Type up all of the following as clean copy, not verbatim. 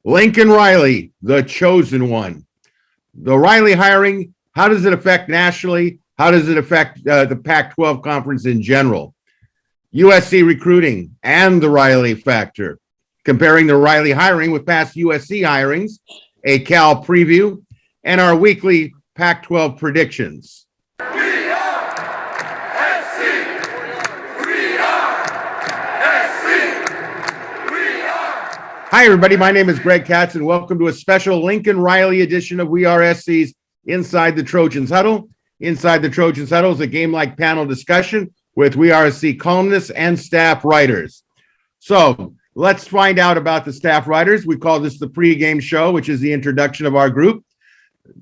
Lincoln Riley, the chosen one. The Riley hiring, how does it affect nationally? How does it affect the Pac-12 conference in general? USC recruiting and the Riley factor. Comparing the Riley hiring with past USC hirings, a Cal preview, and our weekly Pac-12 predictions. Hi, everybody. My name is Greg Katz, and welcome to a special Lincoln Riley edition of We Are SC's Inside the Trojans Huddle. Inside the Trojans Huddle is a game-like panel discussion with We Are SC columnists and staff writers. So let's find out about the staff writers. We call this the pregame show, which is the introduction of our group.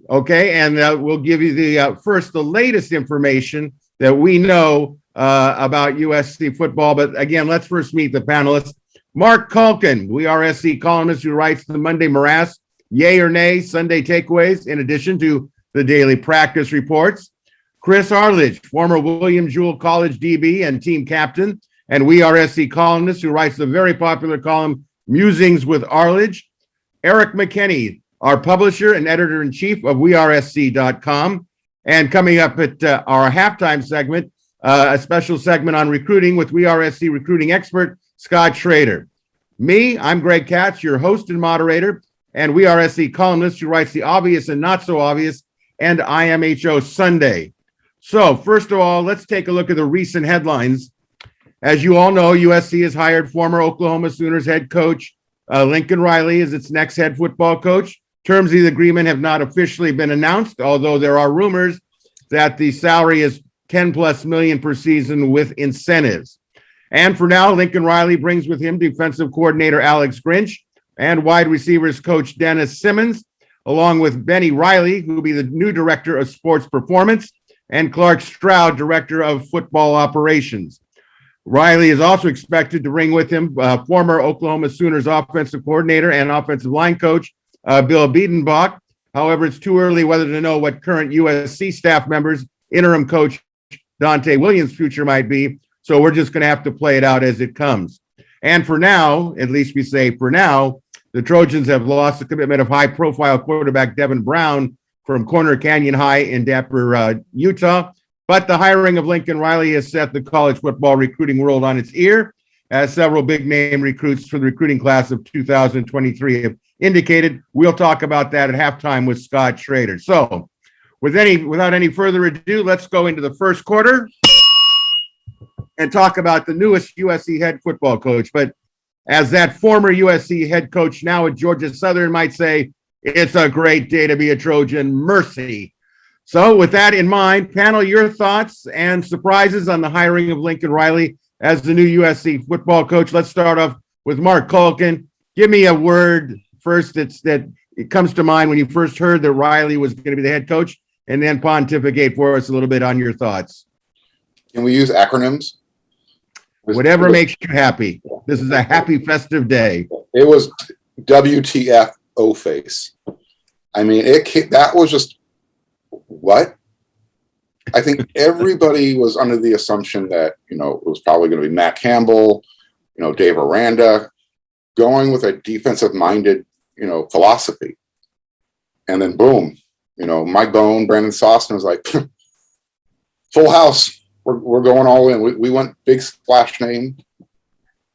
Okay, and we'll give you the latest information that we know about USC football. But again, let's first meet the panelists. Mark Culkin, We Are SC columnist who writes the Monday Morass, Yay or Nay, Sunday Takeaways, in addition to the daily practice reports. Chris Arledge, former William Jewell College DB and team captain, and We Are SC columnist who writes the very popular column Musings with Arledge. Eric McKinney, our publisher and editor-in-chief of WeAreSC.com. And coming up at our halftime segment, a special segment on recruiting with We Are SC recruiting expert, Scott Schrader. Me, I'm Greg Katz, your host and moderator, and We Are SC columnist who writes the obvious and not so obvious and IMHO Sunday. So first of all, let's take a look at the recent headlines. As you all know, USC has hired former Oklahoma Sooners head coach Lincoln Riley as its next head football coach. Terms of the agreement have not officially been announced, although there are rumors that the salary is 10 plus million per season with incentives. And for now, Lincoln Riley brings with him defensive coordinator Alex Grinch and wide receivers coach Dennis Simmons, along with Benny Riley, who will be the new director of sports performance, and Clark Stroud, director of football operations. Riley is also expected to bring with him former Oklahoma Sooners offensive coordinator and offensive line coach Bill Biedenbach. However, it's too early whether to know what current USC staff members, interim coach Dante Williams' future might be. So we're just going to have to play it out as it comes. And for now, at least we say for now, the Trojans have lost the commitment of high-profile quarterback Devin Brown from Corner Canyon High in Dapper, Utah. But the hiring of Lincoln Riley has set the college football recruiting world on its ear, as several big-name recruits for the recruiting class of 2023 have indicated. We'll talk about that at halftime with Scott Schrader. So without any further ado, let's go into the first quarter and talk about the newest USC head football coach. But as that former USC head coach now at Georgia Southern might say, it's a great day to be a Trojan. Mercy. So with that in mind, panel, your thoughts and surprises on the hiring of Lincoln Riley as the new USC football coach. Let's start off with Mark Culkin. Give me a word first that it comes to mind when you first heard that Riley was going to be the head coach, and then pontificate for us a little bit on your thoughts. Can we use acronyms? Whatever makes you happy. This is a happy festive day. It was WTF O-face. I mean, that was just what? I think everybody was under the assumption that, it was probably going to be Matt Campbell, Dave Aranda, going with a defensive-minded, philosophy. And then boom, Mike Bone, Brandon Sostin was like, full house. We're going all in. We went big splash name.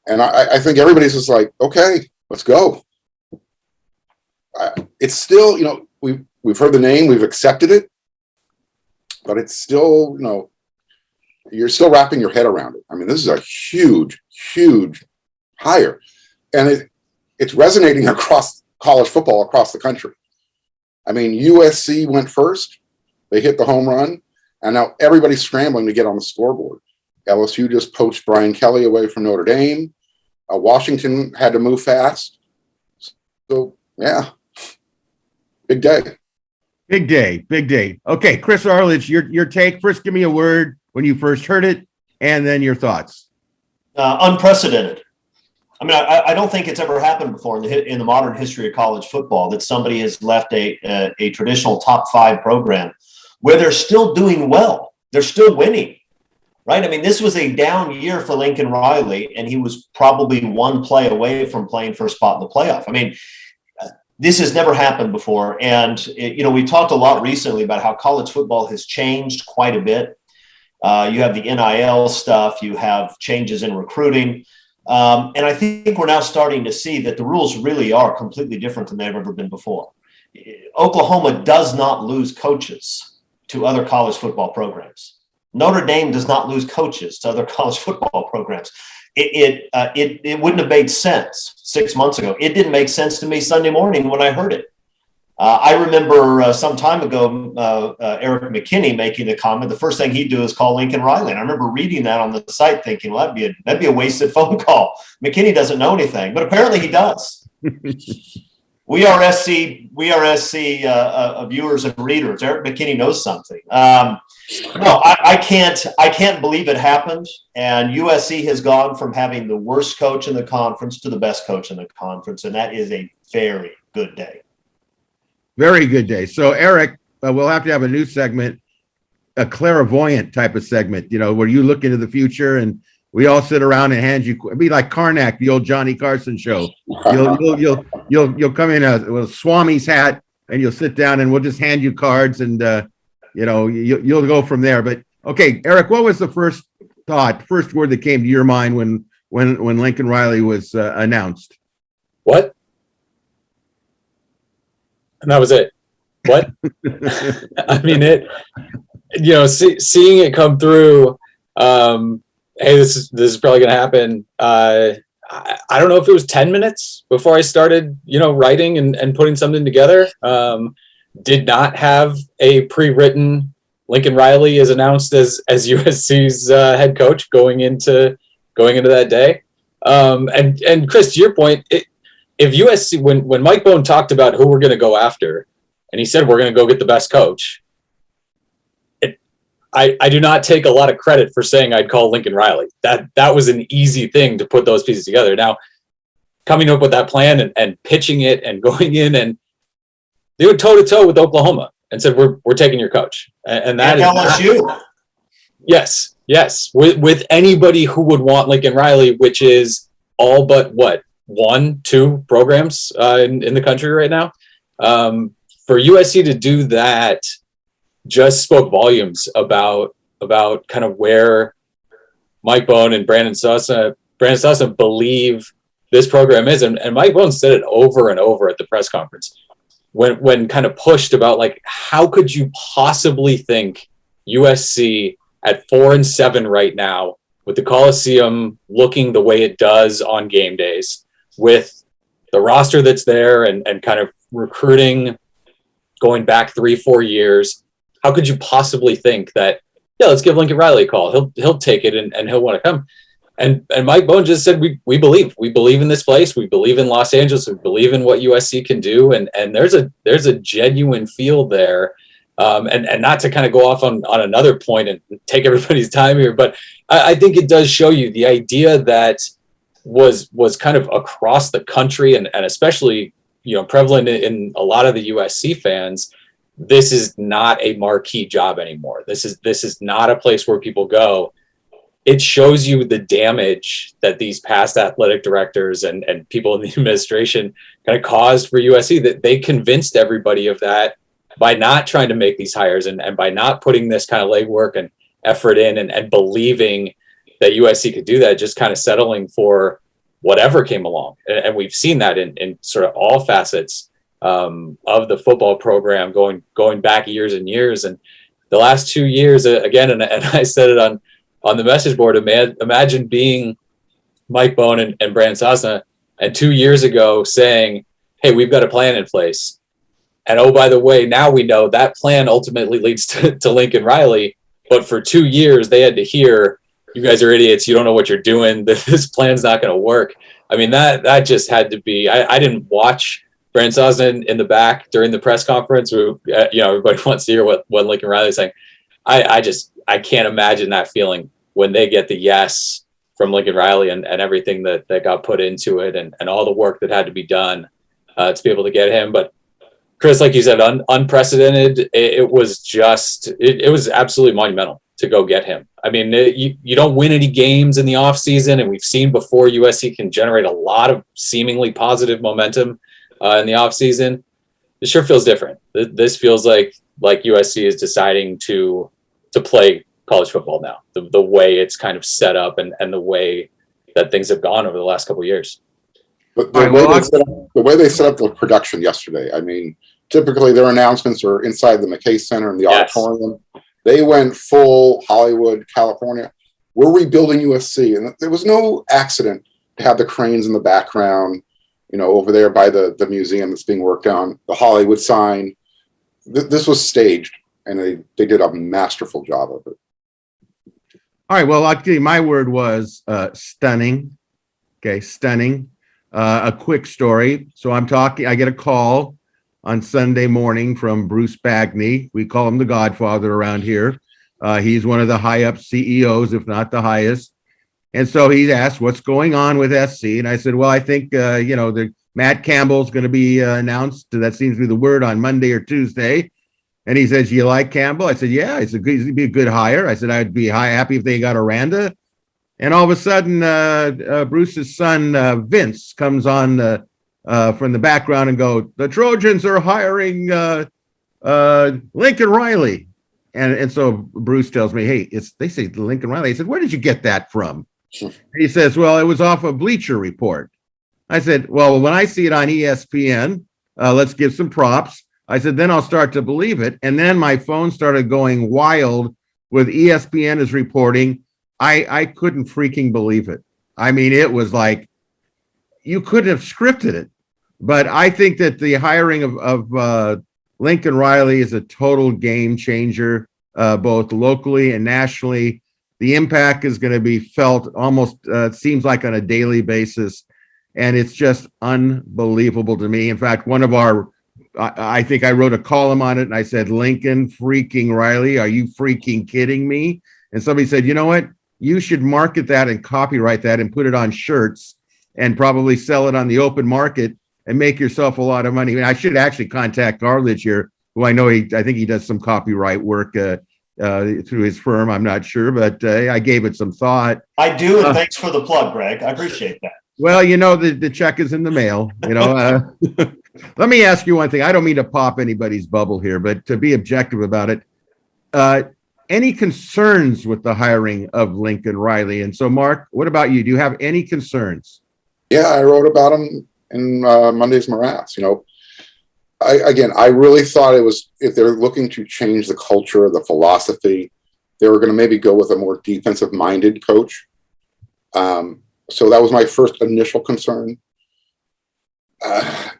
And I think everybody's just like, okay, let's go. It's still, we've heard the name, we've accepted it, but it's still, you're still wrapping your head around it. I mean, this is a huge, huge hire. And it's resonating across college football across the country. I mean, USC went first. They hit the home run. And now everybody's scrambling to get on the scoreboard. LSU just poached Brian Kelly away from Notre Dame. Washington had to move fast. So, yeah, big day. Big day, big day. Okay, Chris Arledge, your take. First, give me a word when you first heard it, and then your thoughts. Unprecedented. I mean, I don't think it's ever happened before in the modern history of college football that somebody has left a traditional top five program where they're still doing well. They're still winning, right? I mean, this was a down year for Lincoln Riley, and he was probably one play away from playing for a spot in the playoff. I mean, This has never happened before. And, we talked a lot recently about how college football has changed quite a bit. You have the NIL stuff, you have changes in recruiting. And I think we're now starting to see that the rules really are completely different than they've ever been before. Oklahoma does not lose coaches to other college football programs. Notre Dame does not lose coaches to other college football programs. It wouldn't have made sense 6 months ago. It didn't make sense to me Sunday morning when I heard it. I remember some time ago, Eric McKinney making a comment. The first thing he'd do is call Lincoln Riley. And I remember reading that on the site thinking, well, that'd be a wasted phone call. McKinney doesn't know anything, but apparently he does. We are SC viewers and readers. Eric McKinney knows something. No, I can't believe it happened. And USC has gone from having the worst coach in the conference to the best coach in the conference. And that is a very good day. Very good day. So, Eric, we'll have to have a new segment, a clairvoyant type of segment, where you look into the future and we all sit around and hand you. It'd be like Karnak, the old Johnny Carson show. You'll come in with a Swami's hat and you'll sit down and we'll just hand you cards and you'll go from there. But okay, Eric, what was the first word that came to your mind when Lincoln Riley was announced? What? And that was it. What? I mean, seeing it come through, hey, this is probably going to happen. I don't know if it was 10 minutes before I started, writing and putting something together. Did not have a pre-written Lincoln Riley is announced as USC's head coach going into that day. And Chris, to your point, if USC, when Mike Bohn talked about who we're going to go after, and he said we're going to go get the best coach, I do not take a lot of credit for saying I'd call Lincoln Riley. That was an easy thing to put those pieces together. Now, coming up with that plan and pitching it and going in, and they went toe to toe with Oklahoma and said we're taking your coach, and that is LSU. Yes, with anybody who would want Lincoln Riley, which is all but what? 1-2 programs in the country right now. For USC to do that just spoke volumes about kind of where Mike Bohn and Brandon Sosa believe this program is. And Mike Bohn said it over and over at the press conference when kind of pushed about, like, how could you possibly think USC at 4-7 right now, with the Coliseum looking the way it does on game days, with the roster that's there and kind of recruiting going back 3-4 years, how could you possibly think that, yeah, let's give Lincoln Riley a call. He'll take it and he'll want to come. And Mike Bohn just said, we believe in this place. We believe in Los Angeles. We believe in what USC can do. And there's a genuine feel there. And not to kind of go off on another point and take everybody's time here, but I think it does show you the idea that was kind of across the country and especially, prevalent in a lot of the USC fans. This is not a marquee job anymore. This is not a place where people go. It shows you the damage that these past athletic directors and people in the administration kind of caused for USC, that they convinced everybody of that by not trying to make these hires and by not putting this kind of legwork and effort in and believing that USC could do that, just kind of settling for whatever came along. And we've seen that in sort of all facets of the football program going back years and years. And the last 2 years, again, and I said it on the message board, imagine being Mike Bohn and Brandon Sosna, and 2 years ago saying, hey, we've got a plan in place. And oh, by the way, now we know that plan ultimately leads to Lincoln Riley. But for 2 years, they had to hear, you guys are idiots. You don't know what you're doing. This plan's not going to work. I mean, that just had to be, I didn't watch Brandon Sosna in the back during the press conference. Everybody wants to hear what Lincoln Riley's saying. I can't imagine that feeling when they get the yes from Lincoln Riley and everything that got put into it and all the work that had to be done to be able to get him. But Chris, like you said, unprecedented. It was absolutely monumental to go get him. I mean, you don't win any games in the offseason, and we've seen before USC can generate a lot of seemingly positive momentum in the offseason. It sure feels different. This feels like USC is deciding to play college football now, the way it's kind of set up and the way that things have gone over the last couple of years. But the way they set up the production yesterday, I mean, typically their announcements are inside the McKay Center in the auditorium. They went full Hollywood, California. We're rebuilding USC, and there was no accident to have the cranes in the background, over there by the museum that's being worked on, the Hollywood sign. This was staged, and they did a masterful job of it. All right. Well, I'll tell you, my word was stunning. Okay, stunning. A quick story. So I get a call on Sunday morning from Bruce Bagney. We call him the Godfather around here. He's one of the high up CEOs, if not the highest. And so he asked, what's going on with SC? And I said, well, I think, Matt Campbell's going to be announced. That seems to be the word on Monday or Tuesday. And he says, you like Campbell? I said, yeah, he'd be a good hire. I said, I'd be happy if they got Aranda. And all of a sudden, Bruce's son, Vince, comes on from the background and go, the Trojans are hiring Lincoln Riley. And so Bruce tells me, hey, they say Lincoln Riley. I said, where did you get that from? He says, well, it was off a Bleacher Report. I said, well, when I see it on ESPN, let's give some props. I said, then I'll start to believe it. And then my phone started going wild with ESPN is reporting. I couldn't freaking believe it. I mean, it was like, you couldn't have scripted it. But I think that the hiring of Lincoln Riley is a total game changer, both locally and nationally. The impact is going to be felt almost, seems like on a daily basis. And it's just unbelievable to me. In fact, I think I wrote a column on it and I said, Lincoln freaking Riley, are you freaking kidding me? And somebody said, you know what? You should market that and copyright that and put it on shirts and probably sell it on the open market and make yourself a lot of money. I mean, I should actually contact Garledge here, who I know I think he does some copyright work through his firm. I'm not sure, but I gave it some thought. I do, and thanks for the plug, Greg. I appreciate that. Well, the check is in the mail. Let me ask you one thing. I don't mean to pop anybody's bubble here, but to be objective about it, any concerns with the hiring of Lincoln Riley? And so, Mark, what about you? Do you have any concerns? Yeah, I wrote about him in Monday's Morass. I really thought it was, if they're looking to change the culture, the philosophy, they were going to maybe go with a more defensive-minded coach. So that was my first initial concern.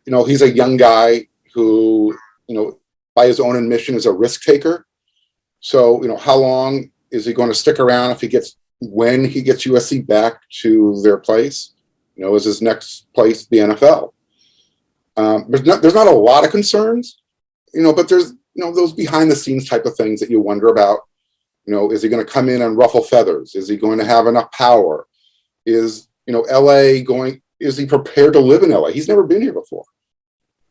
He's a young guy who, by his own admission, is a risk taker. So, how long is he going to stick around when he gets USC back to their place? Is his next place the NFL? There's not a lot of concerns, but there's, those behind the scenes type of things that you wonder about. Is he going to come in and ruffle feathers? Is he going to have enough power? Is he prepared to live in LA? He's never been here before.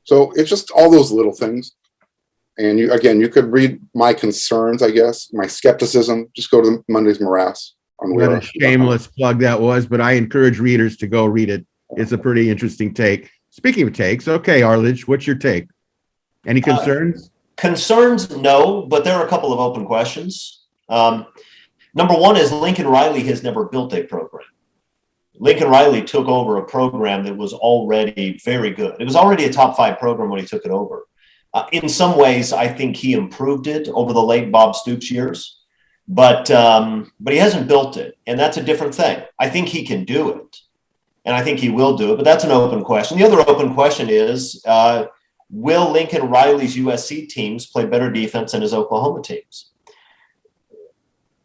So it's just all those little things. And you could read my concerns, I guess, my skepticism. Just go to Monday's Morass. What a shameless plug that was, but I encourage readers to go read it. It's a pretty interesting take. Speaking of takes, okay, Arledge, what's your take? Any concerns? Concerns, no, but there are a couple of open questions. Number one is Lincoln Riley has never built a program. Lincoln Riley took over a program that was already very good. It was already a top 5 program when he took it over. In some ways, I think he improved it over the late Bob Stoops years, but he hasn't built it, and that's a different thing. I think he can do it, and I think he will do it, but that's an open question. The other open question is, will Lincoln Riley's USC teams play better defense than his Oklahoma teams?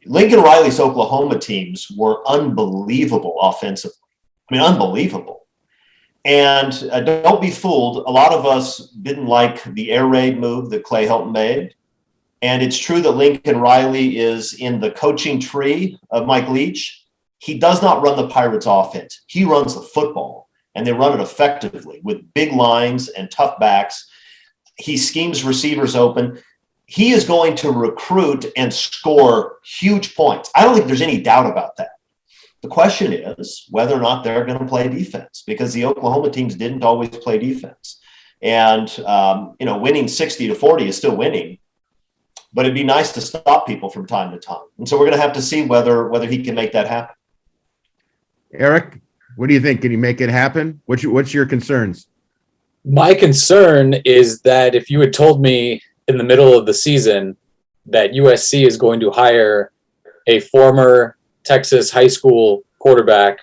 Lincoln Riley's Oklahoma teams were unbelievable offensively. I mean, unbelievable. And don't be fooled. A lot of us didn't like the air raid move that Clay Helton made. And it's true that Lincoln Riley is in the coaching tree of Mike Leach. He does not run the Pirates offense. He runs the football, and they run it effectively with big lines and tough backs. He schemes receivers open. He is going to recruit and score huge points. I don't think there's any doubt about that. The question is whether or not they're going to play defense, because the Oklahoma teams didn't always play defense. And, winning 60-40 is still winning, but it'd be nice to stop people from time to time. And so we're going to have to see whether he can make that happen. Eric, what do you think? Can he make it happen? What's your concerns? My concern is that if you had told me in the middle of the season that USC is going to hire a former Texas high school quarterback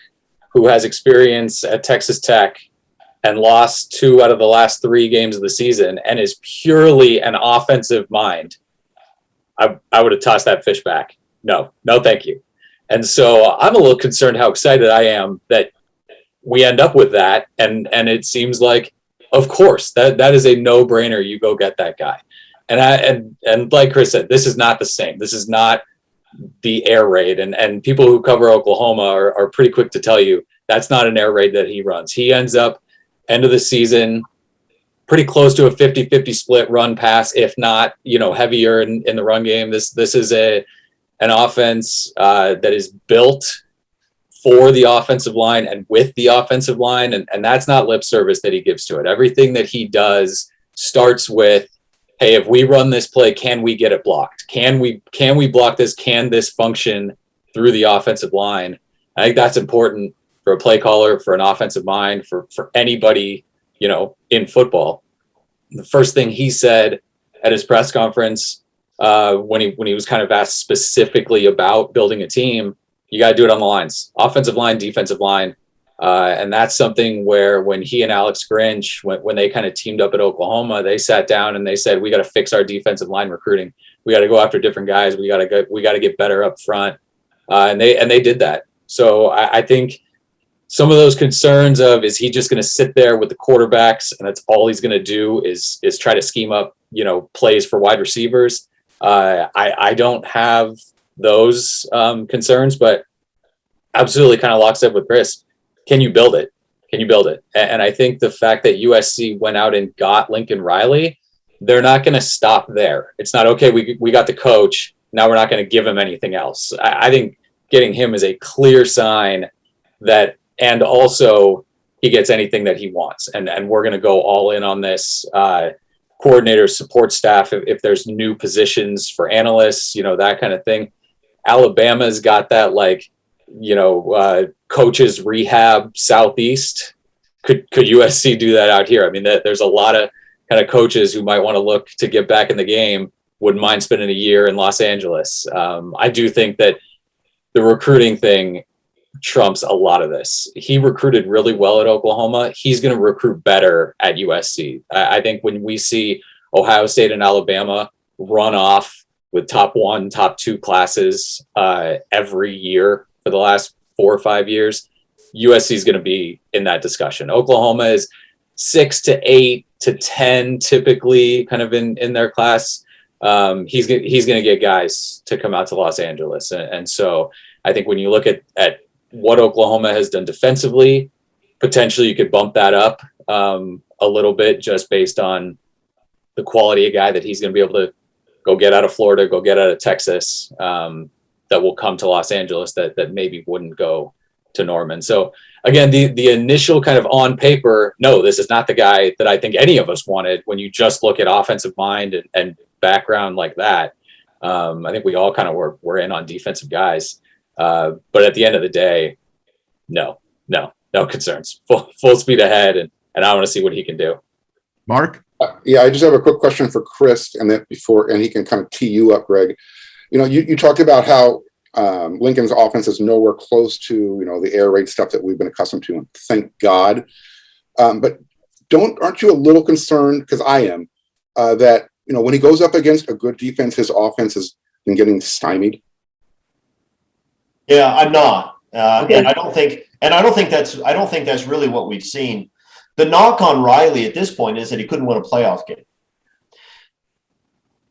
who has experience at Texas Tech and lost 2 out of the last 3 games of the season and is purely an offensive mind, I would have tossed that fish back. No, thank you. And so I'm a little concerned how excited I am that we end up with that. And it seems like, of course, that is a no-brainer. You go get that guy. And like Chris said, this is not the same. This is not the air raid. And people who cover Oklahoma are pretty quick to tell you that's not an air raid that he runs. He ends up end of the season pretty close to a 50-50 split run pass, if not, heavier in the run game. This is an offense that is built for the offensive line and with the offensive line. And that's not lip service that he gives to it. Everything that he does starts with, hey, if we run this play, can we get it blocked? Can we block this? Can this function through the offensive line? I think that's important for a play caller, for an offensive mind, for anybody, in football. The first thing he said at his press conference when he was kind of asked specifically about building a team, you got to do it on the lines, offensive line, defensive line. And that's something where when he and Alex Grinch, when they kind of teamed up at Oklahoma, they sat down and they said, we got to fix our defensive line recruiting. We got to go after different guys. We got to get better up front. And they did that. So I think some of those concerns of, is he just going to sit there with the quarterbacks and that's all he's going to do is try to scheme up, plays for wide receivers. I don't have those concerns, but absolutely kind of lockstep with Chris. Can you build it? And I think the fact that USC went out and got Lincoln Riley, they're not going to stop there. It's not, okay, we got the coach, now we're not going to give him anything else. I think getting him is a clear sign that, and also he gets anything that he wants. And we're going to go all in on this. Coordinators, support staff, if there's new positions for analysts, that kind of thing. Alabama's got that, coaches rehab Southeast. Could USC do that out here? I mean, there's a lot of kind of coaches who might want to look to get back in the game, wouldn't mind spending a year in Los Angeles. I do think that the recruiting thing trumps a lot of this. He recruited really well at Oklahoma. He's going to recruit better at USC. I think when we see Ohio State and Alabama run off with top 1, top 2 classes every year for the last 4 or 5 years, USC is going to be in that discussion. Oklahoma is 6 to 8 to 10 typically kind of in their class. He's going to get guys to come out to Los Angeles. And so I think when you look at what Oklahoma has done defensively, potentially you could bump that up a little bit just based on the quality of guy that he's going to be able to go get out of Florida, go get out of Texas, that will come to Los Angeles that maybe wouldn't go to Norman. So again, the initial kind of on paper, no, this is not the guy that I think any of us wanted when you just look at offensive mind and background like that. I think we all kind of were in on defensive guys. But at the end of the day, no concerns. Full speed ahead, and I want to see what he can do. Mark? Yeah, I just have a quick question for Chris, and he can kind of tee you up, Greg. You talked about how Lincoln's offense is nowhere close to the air raid stuff that we've been accustomed to, and thank God. But aren't you a little concerned? Because I am that when he goes up against a good defense, his offense has been getting stymied. Yeah, I'm not, and I don't think that's really what we've seen. The knock on Riley at this point is that he couldn't win a playoff game.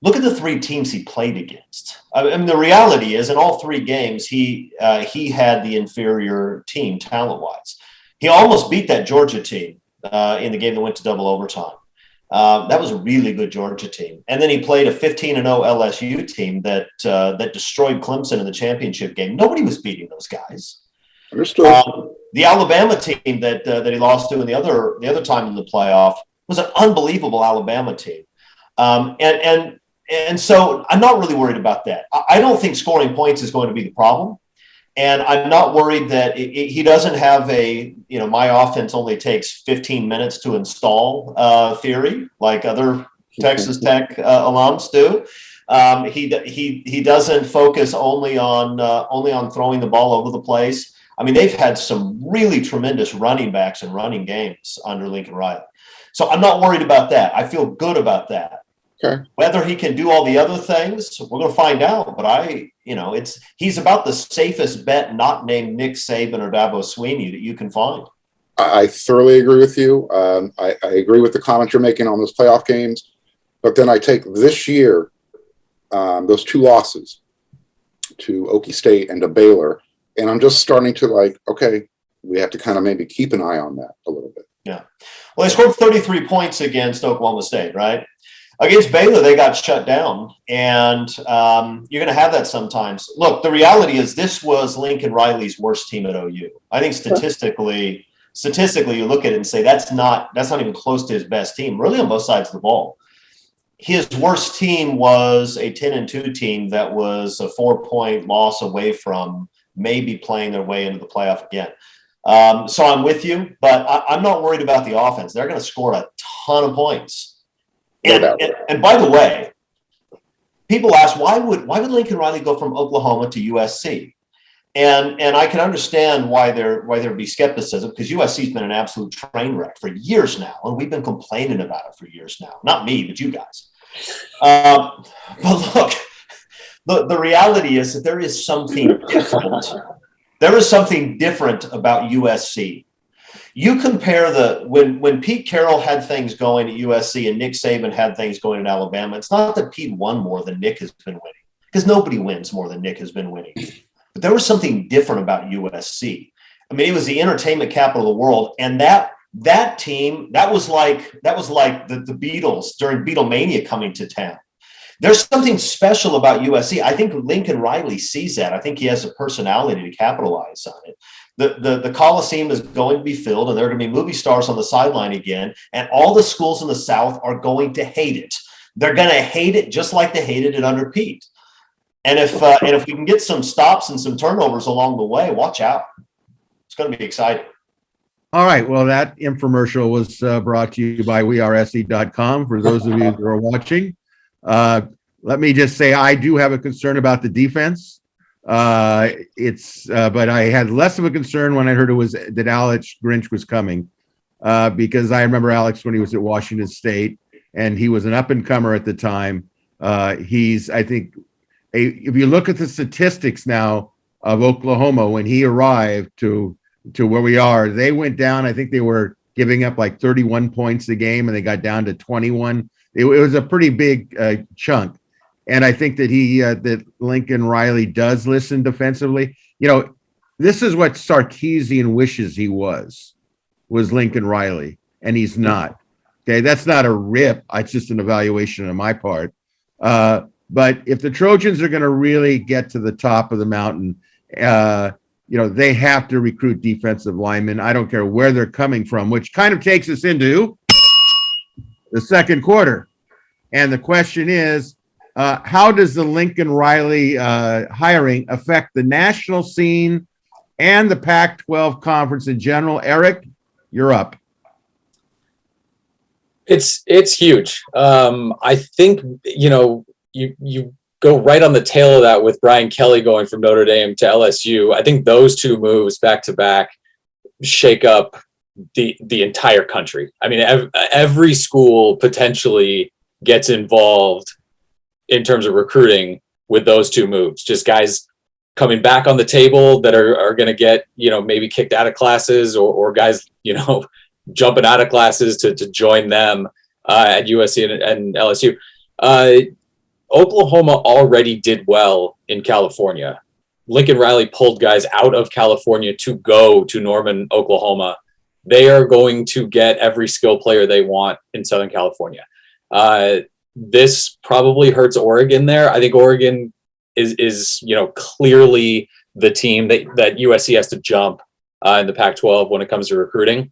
Look at the 3 teams he played against. I mean, the reality is, in all 3 games, he had the inferior team talent-wise. He almost beat that Georgia team in the game that went to double overtime. That was a really good Georgia team. And then he played a 15-0 LSU team that destroyed Clemson in the championship game. Nobody was beating those guys. Understood. The Alabama team that he lost to in the other time in the playoff, was an unbelievable Alabama team. And so I'm not really worried about that. I don't think scoring points is going to be the problem. And I'm not worried that he doesn't have my offense only takes 15 minutes to install theory like other Texas Tech alums do. He doesn't focus only on throwing the ball over the place. I mean, they've had some really tremendous running backs and running games under Lincoln Riley. So I'm not worried about that. I feel good about that. Okay. Whether he can do all the other things, we're going to find out. But he's about the safest bet not named Nick Saban or Dabo Swinney that you can find. I thoroughly agree with you. I agree with the comments you're making on those playoff games. But then I take this year, those 2 losses to Okie State and to Baylor, and I'm just starting to okay, we have to kind of maybe keep an eye on that a little bit. Yeah. Well, they scored 33 points against Oklahoma State, right? Against Baylor, they got shut down, and you're going to have that sometimes. Look, the reality is this was Lincoln Riley's worst team at OU. I think statistically, you look at it and say that's not even close to his best team, really on both sides of the ball. His worst team was a 10-2 team that was a 4-point loss away from maybe playing their way into the playoff again. So I'm with you, but I'm not worried about the offense. They're going to score a ton of points. And by the way, people ask, why would Lincoln Riley go from Oklahoma to USC? And I can understand why there'd be skepticism, because USC's been an absolute train wreck for years now, and we've been complaining about it for years now. Not me, but you guys. But look, the reality is that there is something different. There is something different about USC. You compare when Pete Carroll had things going at USC and Nick Saban had things going at Alabama. It's not that Pete won more than Nick has been winning, because nobody wins more than Nick has been winning. But there was something different about USC. I mean, it was the entertainment capital of the world, and that team that was like the Beatles during Beatlemania coming to town. There's something special about USC. I think Lincoln Riley sees that. I think he has a personality to capitalize on it. The Coliseum is going to be filled, and there are going to be movie stars on the sideline again, and all the schools in the South are going to hate it. They're going to hate it just like they hated it under Pete. And if we can get some stops and some turnovers along the way, watch out. It's going to be exciting. All right. Well, that infomercial was brought to you by wearese.com for those of you who are watching. Let me just say I do have a concern about the defense. But I had less of a concern when I heard that Alex Grinch was coming, because I remember Alex when he was at Washington State, and he was an up and comer at the time. I think, if you look at the statistics now of Oklahoma when he arrived to where we are, they went down. I think they were giving up like 31 points a game, and they got down to 21. It was a pretty big chunk. And I think that that Lincoln Riley does listen defensively. This is what Sarkisian wishes he was Lincoln Riley, and he's not. Okay, that's not a rip. It's just an evaluation on my part. But if the Trojans are going to really get to the top of the mountain, they have to recruit defensive linemen. I don't care where they're coming from, which kind of takes us into the second quarter. And the question is, how does the Lincoln Riley hiring affect the national scene and the Pac-12 conference in general? Eric, you're up. It's huge. I think, you go right on the tail of that with Brian Kelly going from Notre Dame to LSU. I think those 2 moves back to back shake up the entire country. I mean, every school potentially gets involved in terms of recruiting with those 2 moves. Just guys coming back on the table that are going to get, maybe kicked out of classes, or guys, jumping out of classes to join them at USC and LSU. Oklahoma already did well in California. Lincoln Riley pulled guys out of California to go to Norman, Oklahoma. They are going to get every skill player they want in Southern California. This probably hurts Oregon there. I think Oregon is clearly the team that USC has to jump in the Pac-12 when it comes to recruiting.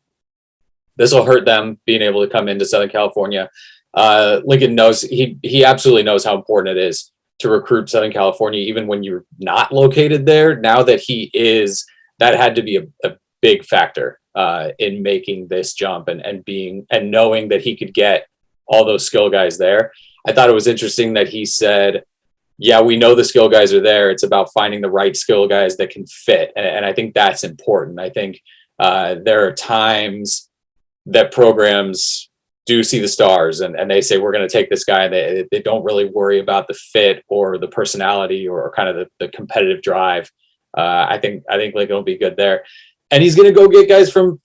this will hurt them being able to come into Southern California. Lincoln knows he absolutely knows how important it is to recruit Southern California, even when you're not located there. Now that he is, that had to be a big factor in making this jump and knowing that he could get all those skill guys there. I thought it was interesting that he said, yeah, we know the skill guys are there. It's about finding the right skill guys that can fit. And I think that's important. I think there are times that programs do see the stars and they say, we're going to take this guy. They don't really worry about the fit or the personality or kind of the competitive drive. I think Lincoln will be good there. And he's going to go get guys from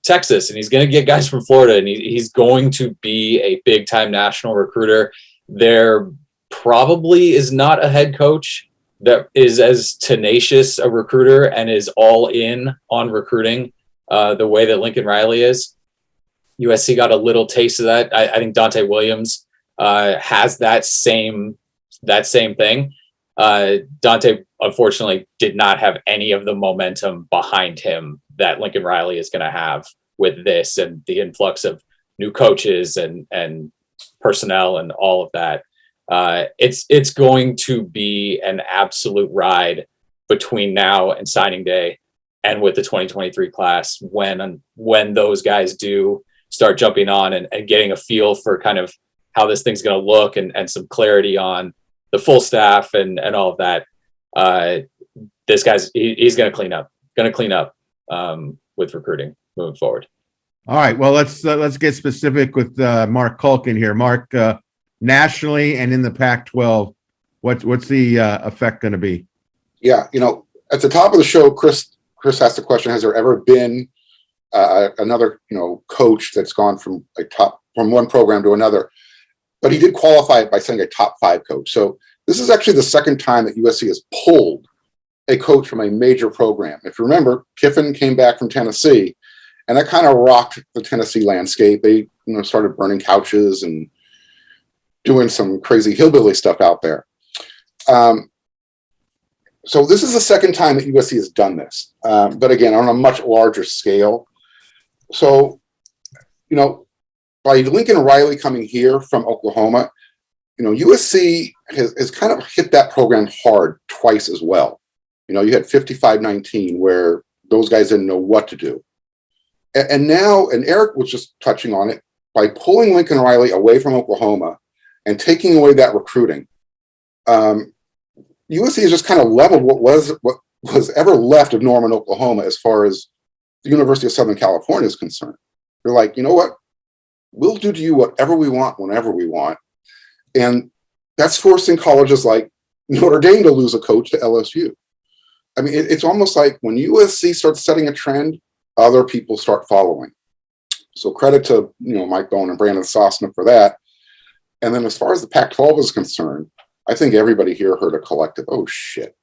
Texas, and he's going to get guys from Florida, and he's going to be a big time national recruiter. There probably is not a head coach that is as tenacious a recruiter and is all in on recruiting the way that Lincoln Riley is. USC got a little taste of that. I think Dante Williams has that same thing. Dante, unfortunately, did not have any of the momentum behind him that Lincoln Riley is going to have with this and the influx of new coaches and personnel and all of that. It's going to be an absolute ride between now and signing day and with the 2023 class when those guys do start jumping on and getting a feel for kind of how this thing's going to look and some clarity on the full staff and all of that. This guy's he's going to clean up with recruiting moving forward. All right. Well, let's get specific with Mark Culkin here. Mark, nationally and in the Pac-12, what's the effect going to be? Yeah, at the top of the show, Chris asked the question: has there ever been another coach that's gone from one program to another? But he did qualify it by saying a top 5 coach. So this is actually the second time that USC has pulled a coach from a major program. If you remember, Kiffin came back from Tennessee, and that kind of rocked the Tennessee landscape. They started burning couches and doing some crazy hillbilly stuff out there. So this is the second time that USC has done this, but again, on a much larger scale. So, by Lincoln Riley coming here from Oklahoma, USC has kind of hit that program hard twice as well. You had 55-19 where those guys didn't know what to do. And now, and Eric was just touching on it, by pulling Lincoln Riley away from Oklahoma and taking away that recruiting, USC has just kind of leveled what was ever left of Norman, Oklahoma, as far as the University of Southern California is concerned. They're like, you know what? We'll do to you whatever we want, whenever we want. And that's forcing colleges like Notre Dame to lose a coach to LSU. I mean, it's almost like when USC starts setting a trend, other people start following. So credit to, Mike Bohn and Brandon Sosna for that. And then as far as the Pac-12 is concerned, I think everybody here heard a collective, oh shit.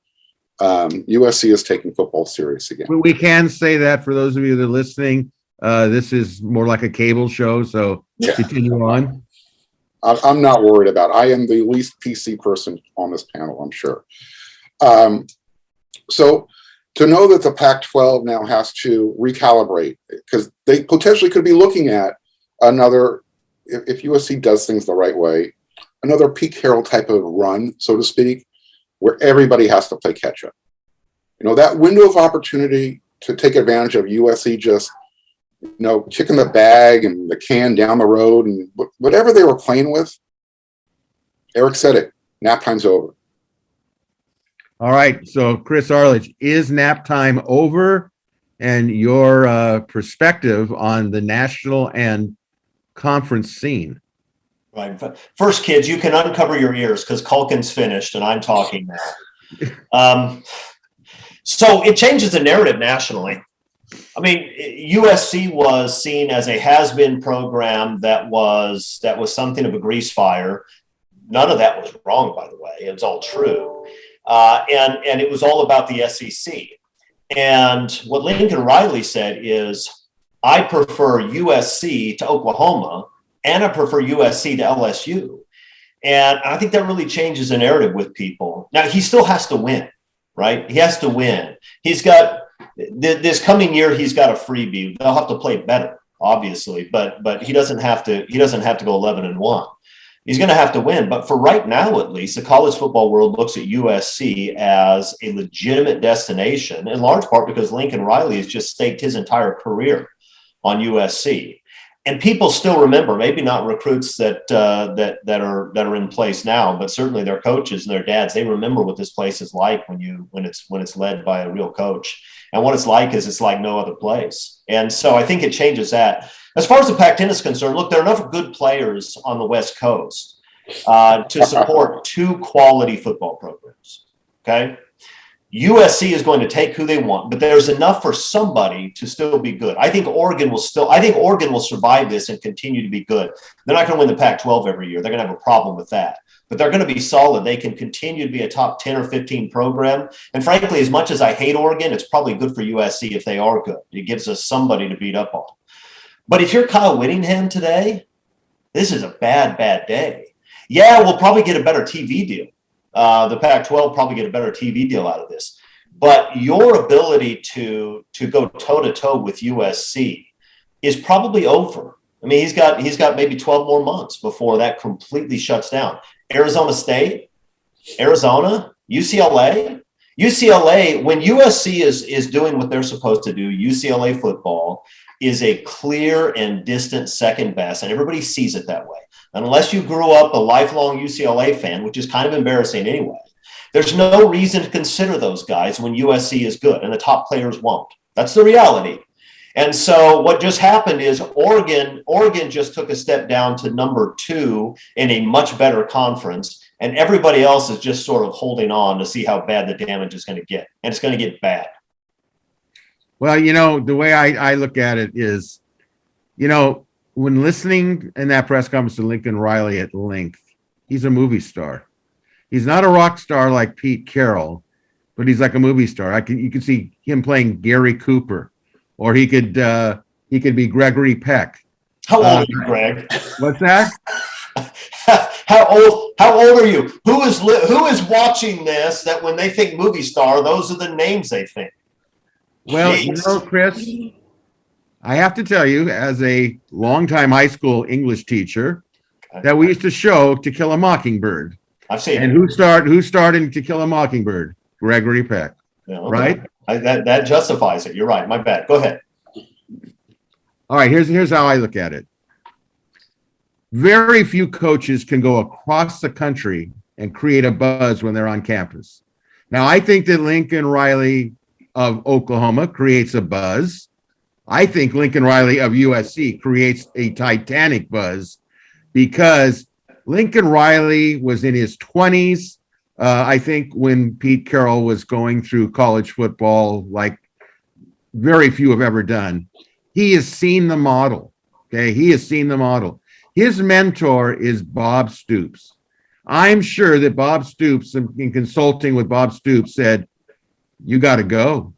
USC is taking football serious again. We can say that for those of you that are listening. This is more like a cable show, so continue on. I'm not worried about it. I am the least PC person on this panel, I'm sure. So to know that the Pac-12 now has to recalibrate, because they potentially could be looking at another, if USC does things the right way, another Pete Carroll type of run, so to speak, where everybody has to play catch up. That window of opportunity to take advantage of USC just, kicking the bag and the can down the road and whatever they were playing with. Eric said it, nap time's over. All right. So Chris Arledge, is nap time over? And your perspective on the national and conference scene. Right. First, kids, you can uncover your ears because Culkin's finished and I'm talking now. So it changes the narrative nationally. I mean, USC was seen as a has-been program that was something of a grease fire. None of that was wrong, by the way. It was all true. And it was all about the SEC. And what Lincoln Riley said is, I prefer USC to Oklahoma, and I prefer USC to LSU. And I think that really changes the narrative with people. Now, he still has to win, right? He has to win. He's got this coming year, he's got a freebie. They'll have to play better. obviously, but he doesn't have to. He doesn't have to go 11-1. He's going to have to win. But for right now, at least, the college football world looks at USC as a legitimate destination, in large part because Lincoln Riley has just staked his entire career on USC. And people still remember, maybe not recruits that are in place now, but certainly their coaches and their dads. They remember what this place is like when it's led by a real coach, and what it's like no other place. And so I think it changes that. As far as the Pac-10 is concerned, look, there are enough good players on the West Coast to support two quality football programs. Okay. USC is going to take who they want, but there's enough for somebody to still be good. I think Oregon will survive this and continue to be good. They're not going to win the Pac-12 every year. They're going to have a problem with that, but they're going to be solid. They can continue to be a top 10 or 15 program. And frankly, as much as I hate Oregon, it's probably good for USC if they are good. It gives us somebody to beat up on. But if you're Kyle Whittingham today, this is a bad day. Yeah, we'll probably get a better TV deal. The Pac-12 probably get a better TV deal out of this. But your ability to go toe-to-toe with USC is probably over. I mean, he's got maybe 12 more months before that completely shuts down. Arizona State, Arizona, UCLA. When USC is doing what they're supposed to do, UCLA football is a clear and distant second best, and everybody sees it that way. Unless you grew up a lifelong UCLA fan, which is kind of embarrassing anyway, there's no reason to consider those guys when USC is good, and the top players won't. That's the reality. And so what just happened is Oregon just took a step down to number 2 in a much better conference, and everybody else is just sort of holding on to see how bad the damage is going to get, and it's going to get bad. Well, the way I look at it is, when listening in that press conference to Lincoln Riley at length, he's a movie star. He's not a rock star like Pete Carroll, but he's like a movie star. You can see him playing Gary Cooper, or he could be Gregory Peck. How old are you, Greg? What's that? How old are you? Who is watching this that when they think movie star, those are the names they think? Well, Chris, I have to tell you, as a longtime high school English teacher, that we used to show To Kill a Mockingbird. I've seen and it. Who starred in To Kill a Mockingbird? Gregory Peck. Yeah, okay. Right? That justifies it. You're right. My bad. Go ahead. All right, here's how I look at it. Very few coaches can go across the country and create a buzz when they're on campus. Now, I think that Lincoln Riley of Oklahoma creates a buzz. I think Lincoln Riley of USC creates a titanic buzz because Lincoln Riley was in his 20s, I think, when Pete Carroll was going through college football like very few have ever done. He has seen the model, okay? He has seen the model. His mentor is Bob Stoops. I'm sure that Bob Stoops, in consulting with Bob Stoops, said, you got to go.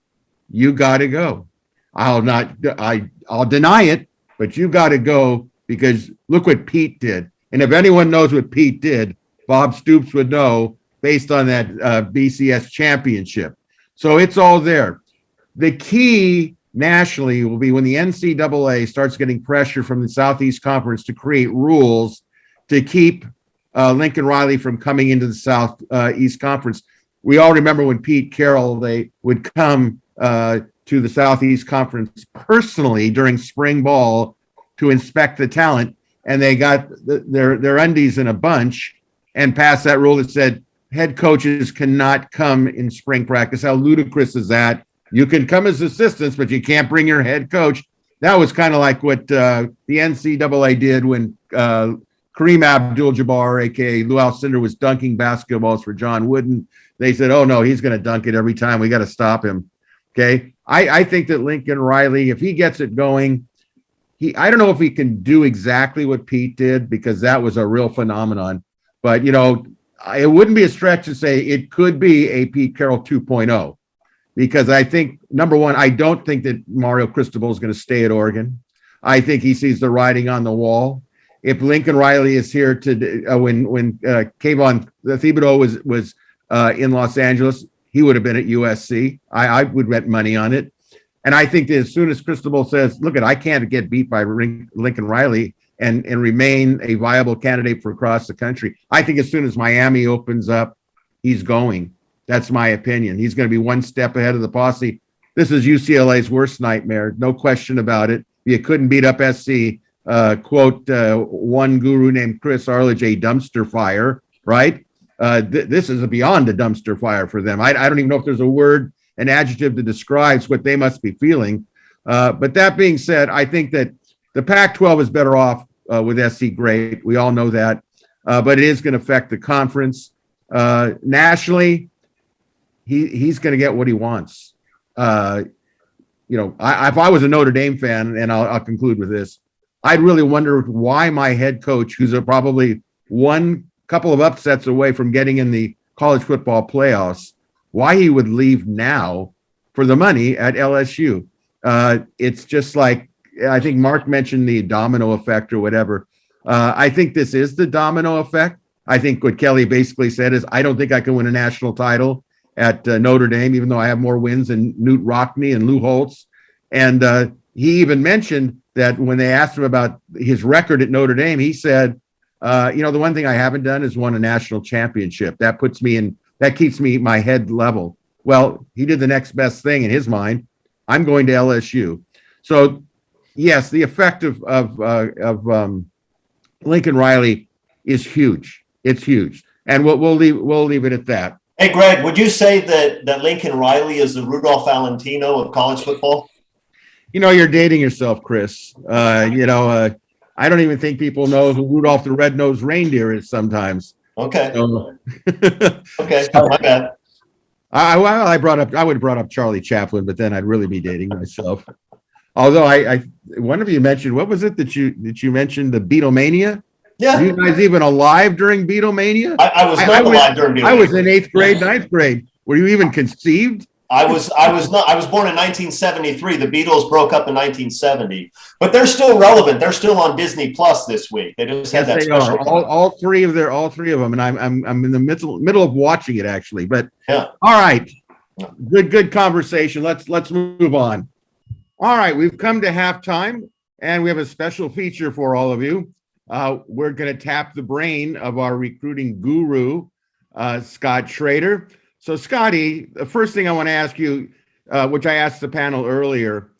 You got to go. I'll deny it, but you got to go because look what Pete did. And if anyone knows what Pete did, Bob Stoops would know based on that BCS championship. So it's all there. The key nationally will be when the NCAA starts getting pressure from the Southeast Conference to create rules to keep Lincoln Riley from coming into the Southeast Conference. We all remember when Pete Carroll, they would come to the Southeast Conference personally during spring ball to inspect the talent, and they got their undies in a bunch and passed that rule that said head coaches cannot come in spring practice. How ludicrous is that? You can come as assistants, but you can't bring your head coach. That was kind of like what the NCAA did when Kareem Abdul-Jabbar, aka Lou Alcindor, was dunking basketballs for John Wooden. They said, oh no, he's going to dunk it every time. We got to stop him. Okay. I think that Lincoln Riley, if he gets it going, I don't know if he can do exactly what Pete did because that was a real phenomenon, but it wouldn't be a stretch to say it could be a Pete Carroll 2.0 because I think, number one, I don't think that Mario Cristobal is going to stay at Oregon. I think he sees the writing on the wall. If Lincoln Riley is here to when Kayvon Thibodeau was in Los Angeles, he would have been at USC. I would bet money on it. And I think that as soon as Cristobal says, look, I can't get beat by Lincoln Riley and remain a viable candidate for across the country, I think as soon as Miami opens up, he's going. That's my opinion. He's going to be one step ahead of the posse. This is UCLA's worst nightmare, no question about it. You couldn't beat up SC. Quote one guru named Chris Arledge, a dumpster fire, right? This is beyond a dumpster fire for them. I don't even know if there's a word, an adjective that describes what they must be feeling. But that being said, I think that the Pac-12 is better off with SC. Great, we all know that. But it is going to affect the conference nationally. He's going to get what he wants. If I was a Notre Dame fan, and I'll conclude with this, I'd really wonder why my head coach, who's probably one couple of upsets away from getting in the college football playoffs, why he would leave now for the money at LSU. It's just like, I think Mark mentioned the domino effect or whatever. I think this is the domino effect. I think what Kelly basically said is, I don't think I can win a national title at Notre Dame, even though I have more wins than Newt Rockne and Lou Holtz. And he even mentioned that when they asked him about his record at Notre Dame, he said, the one thing I haven't done is won a national championship. That keeps me my head level. Well, he did the next best thing in his mind. I'm going to LSU. So yes, the effect of Lincoln Riley is huge. It's huge. And we'll leave it at that. Hey, Greg, would you say that Lincoln Riley is the Rudolph Valentino of college football? You're dating yourself, Chris. I don't even think people know who Rudolph the Red-Nosed Reindeer is sometimes. Okay. So, okay. My bad. I would have brought up Charlie Chaplin, but then I'd really be dating myself. Although one of you mentioned, what was it that you mentioned, the Beatlemania? Yeah. Were you guys even alive during Beatlemania? I was not alive during Beatlemania. I was in 8th grade, 9th grade. Were you even conceived? I was not. I was born in 1973. The Beatles broke up in 1970, but they're still relevant. They're still on Disney Plus this week. They just had that special. All three of them, and I'm in the middle of watching it actually. But yeah. All right, good conversation. Let's move on. All right, we've come to halftime, and we have a special feature for all of you. We're going to tap the brain of our recruiting guru, Scott Schrader. So, Scotty, the first thing I want to ask you, which I asked the panel earlier,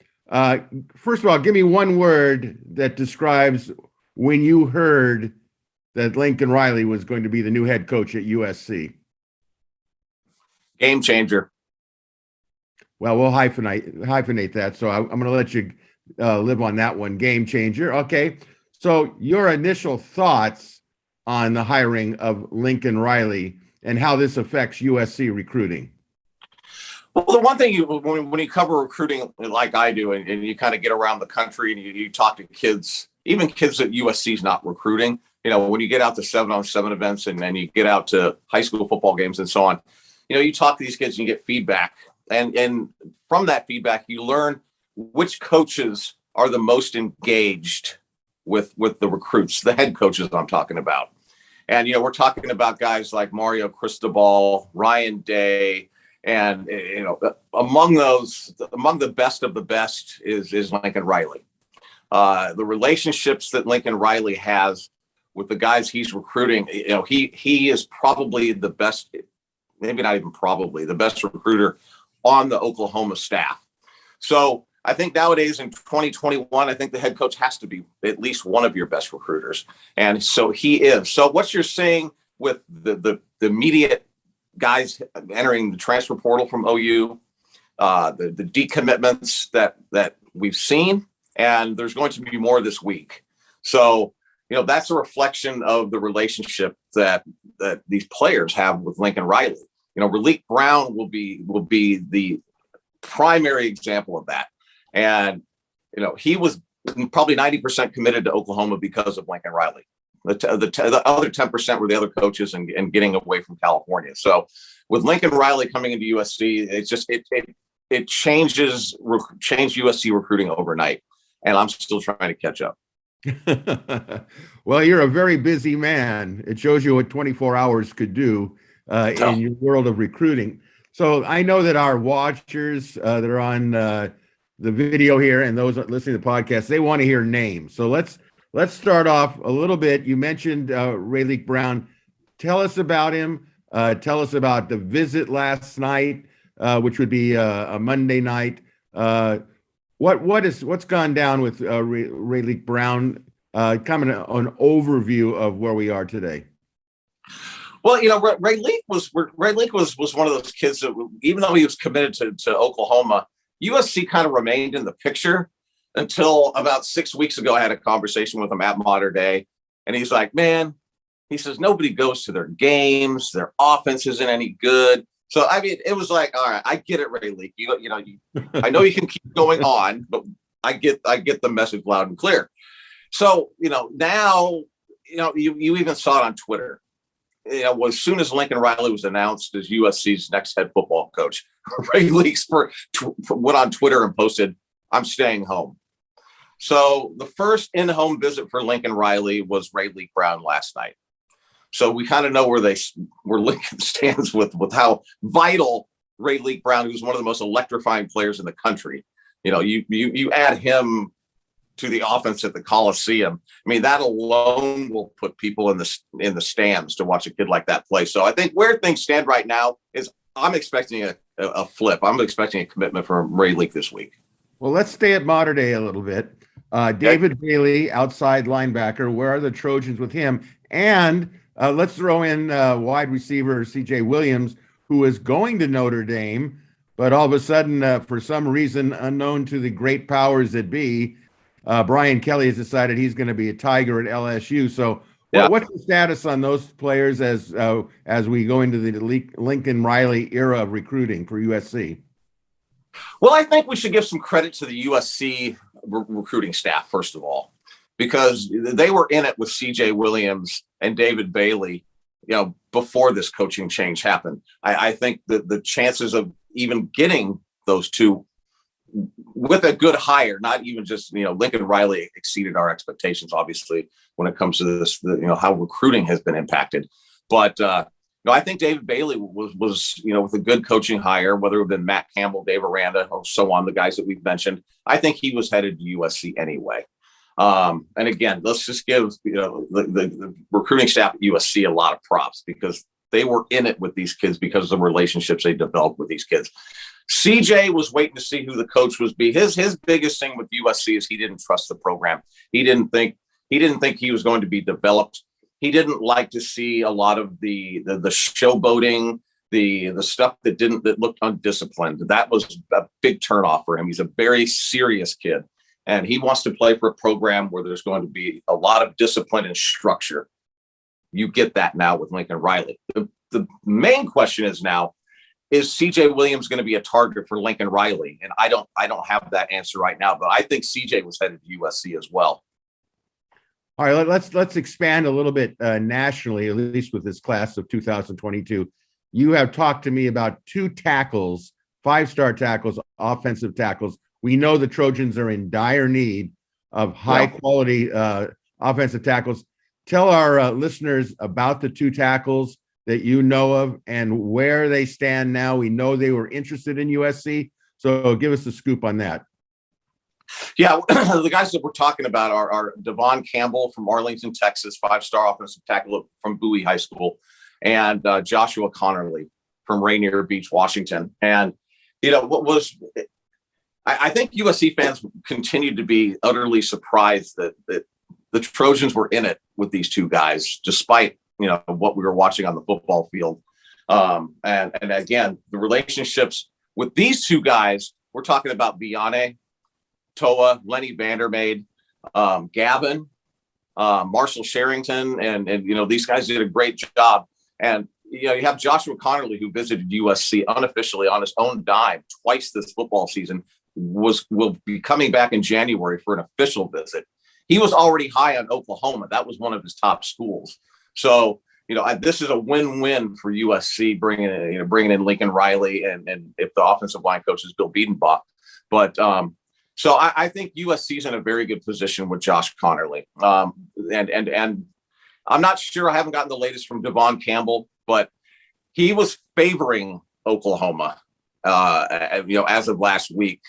first of all, give me one word that describes when you heard that Lincoln Riley was going to be the new head coach at USC. Game changer. Well, we'll hyphenate that. So I'm going to let you live on that one. Game changer. Okay. So your initial thoughts on the hiring of Lincoln Riley and how this affects USC recruiting. Well, the one thing when you cover recruiting like I do, and you kind of get around the country and you talk to kids, even kids that USC is not recruiting, when you get out to 7-on-7 events and then you get out to high school football games and so on, you talk to these kids and you get feedback. And from that feedback, you learn which coaches are the most engaged with the recruits, the head coaches I'm talking about. And, we're talking about guys like Mario Cristobal, Ryan Day, and, among the best of the best is Lincoln Riley. The relationships that Lincoln Riley has with the guys he's recruiting, he is probably the best, maybe not even probably, the best recruiter on the Oklahoma staff. So I think nowadays in 2021, I think the head coach has to be at least one of your best recruiters. And so he is. So what you're seeing with the immediate guys entering the transfer portal from OU, the decommitments that we've seen, and there's going to be more this week. So, that's a reflection of the relationship that these players have with Lincoln Riley. Raleek Brown will be the primary example of that. And, he was probably 90% committed to Oklahoma because of Lincoln Riley. The other 10% were the other coaches and getting away from California. So with Lincoln Riley coming into USC, it changed USC recruiting overnight. And I'm still trying to catch up. Well, you're a very busy man. It shows you what 24 hours could do in your world of recruiting. So I know that our watchers that are on the video here and those listening to the podcast, they want to hear names. So let's start off a little bit. You mentioned Rayleigh Brown. Tell us about him. Tell us about the visit last night, which would be a Monday night. What's gone down with Rayleigh Brown? Kind of an overview of where we are today. Well, Rayleigh was one of those kids that, even though he was committed to Oklahoma, USC kind of remained in the picture until about 6 weeks ago. I had a conversation with him at Modern Day, and he's like, man, he says, nobody goes to their games. Their offense isn't any good. So, I mean, it was like, all right, I get it, Rayleigh. I know you can keep going on, but I get the message loud and clear. So, now, you even saw it on Twitter. As soon as Lincoln Riley was announced as USC's next head football coach, Rayleigh went on Twitter and posted, I'm staying home. So the first in-home visit for Lincoln Riley was Rayleigh Brown last night. So we kind of know where Lincoln stands with how vital Rayleigh Brown, who's one of the most electrifying players in the country. You add him to the offense at the Coliseum. I mean, that alone will put people in the stands to watch a kid like that play. So I think where things stand right now is I'm expecting a flip. I'm expecting a commitment from Rayleigh this week. Well, let's stay at Modern Day a little bit. David Bailey, outside linebacker. Where are the Trojans with him? And let's throw in wide receiver CJ Williams, who is going to Notre Dame, but all of a sudden, for some reason unknown to the great powers that be, Brian Kelly has decided he's going to be a Tiger at LSU. So what's the status on those players as we go into the Lincoln Riley era of recruiting for USC? Well, I think we should give some credit to the USC recruiting staff, first of all, because they were in it with CJ Williams and David Bailey, before this coaching change happened. I think that the chances of even getting those two with a good hire, not even just, Lincoln Riley exceeded our expectations, obviously, when it comes to this, how recruiting has been impacted. But, I think David Bailey was, with a good coaching hire, whether it had been Matt Campbell, Dave Aranda, or so on, the guys that we've mentioned, I think he was headed to USC anyway. And again, let's just give, the recruiting staff at USC a lot of props because they were in it with these kids because of the relationships they developed with these kids. CJ was waiting to see who the coach was be. His biggest thing with USC is he didn't trust the program. He didn't think he was going to be developed. He didn't like to see a lot of the showboating, the stuff that looked undisciplined. That was a big turnoff for him. He's a very serious kid, and he wants to play for a program where there's going to be a lot of discipline and structure. You get that now with Lincoln Riley. The main question is now, is CJ Williams going to be a target for Lincoln Riley? And I don't have that answer right now, but I think CJ was headed to USC as well. All right, let's expand a little bit nationally, at least with this class of 2022. You have talked to me about two tackles, 5-star tackles, offensive tackles. We know the Trojans are in dire need of high quality offensive tackles. Tell our listeners about the two tackles that you know of and where they stand now. We know they were interested in USC, so give us a scoop on that. Yeah, the guys that we're talking about are Devon Campbell from Arlington, Texas, 5-star offensive tackle from Bowie High School, and Joshua Connerly from Rainier Beach, Washington. And, I think USC fans continued to be utterly surprised that the Trojans were in it with these two guys, despite, what we were watching on the football field. And again, the relationships with these two guys, we're talking about Biane Toa, Lenny Vandermeide, Gavin, Marshall Sherrington, and these guys did a great job. And you have Joshua Connerly, who visited USC unofficially on his own dime twice this football season, will be coming back in January for an official visit. He was already high on Oklahoma. That was one of his top schools. So this is a win-win for USC bringing in Lincoln Riley and if the offensive line coach is Bill Biedenbach. But so I think USC is in a very good position with Josh Connerly. And I'm not sure, I haven't gotten the latest from Devon Campbell, but he was favoring Oklahoma, as of last week.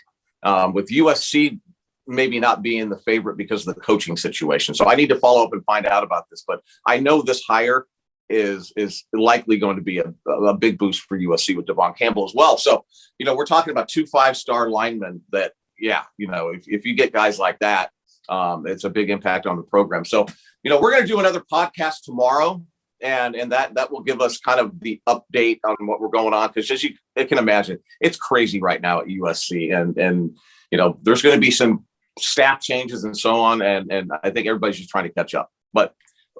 with USC maybe not being the favorite because of the coaching situation. So I need to follow up and find out about this. But I know this hire is likely going to be a big boost for USC with Devon Campbell as well. So, we're talking about 2 5-star linemen that, if you get guys like that, it's a big impact on the program. So, we're going to do another podcast tomorrow, and that will give us kind of the update on what we're going on. Because as you can imagine, it's crazy right now at USC, and there's going to be some staff changes and so on, and I think everybody's just trying to catch up. But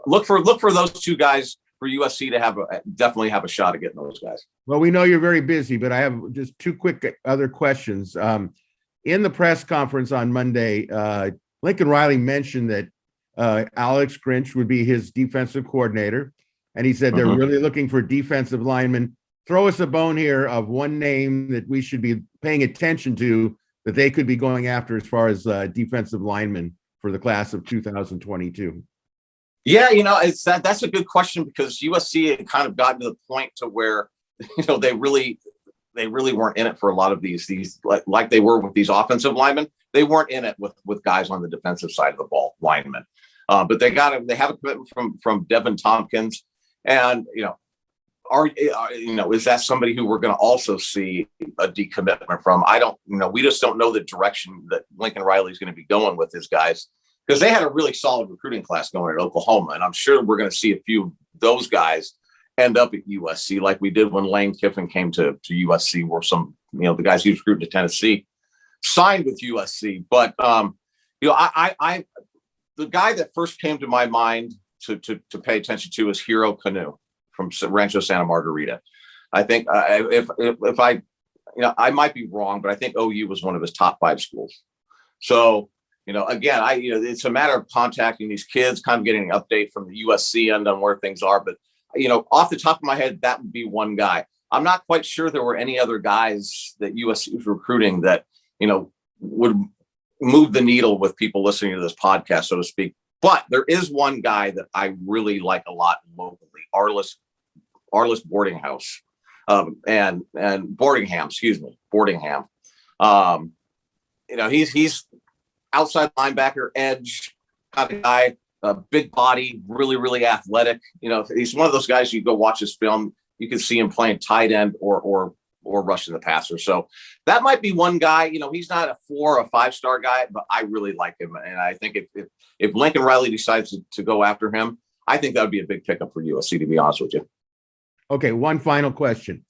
look for those 2 guys for USC to definitely have a shot at getting those guys. Well, we know you're very busy, but I have just 2 quick other questions. In the press conference on Monday, Lincoln Riley mentioned that Alex Grinch would be his defensive coordinator, and he said they're really looking for defensive linemen. Throw us a bone here of one name that we should be paying attention to that they could be going after as far as defensive linemen for the class of 2022. Yeah, that's a good question, because USC had kind of gotten to the point to where, they really weren't in it for a lot of these like they were with these offensive linemen. They weren't in it with guys on the defensive side of the ball, linemen. But they have a commitment from Devin Tompkins, and is that somebody who we're going to also see a decommitment from? I don't, we just don't know the direction that Lincoln Riley is going to be going with his guys, because they had a really solid recruiting class going at Oklahoma. And I'm sure we're going to see a few of those guys end up at USC, like we did when Lane Kiffin came to USC, where some, the guys he was recruiting to Tennessee signed with USC. But, I the guy that first came to my mind to pay attention to is Hero Canu from Rancho Santa Margarita. I think if I, I might be wrong, but I think OU was one of his top 5 schools. So, again, it's a matter of contacting these kids, kind of getting an update from the USC end on where things are. But, off the top of my head, that would be one guy. I'm not quite sure there were any other guys that USC was recruiting that, would move the needle with people listening to this podcast, so to speak. But there is one guy that I really like a lot locally, Arliss Boardingham. He's outside linebacker, edge kind of guy, big body, really, really athletic. He's one of those guys you go watch his film, you can see him playing tight end or rushing the passer. So that might be one guy. He's not a 4 or 5-star guy, but I really like him. And I think if Lincoln Riley decides to go after him, I think that would be a big pickup for USC, to be honest with you. Okay, one final question.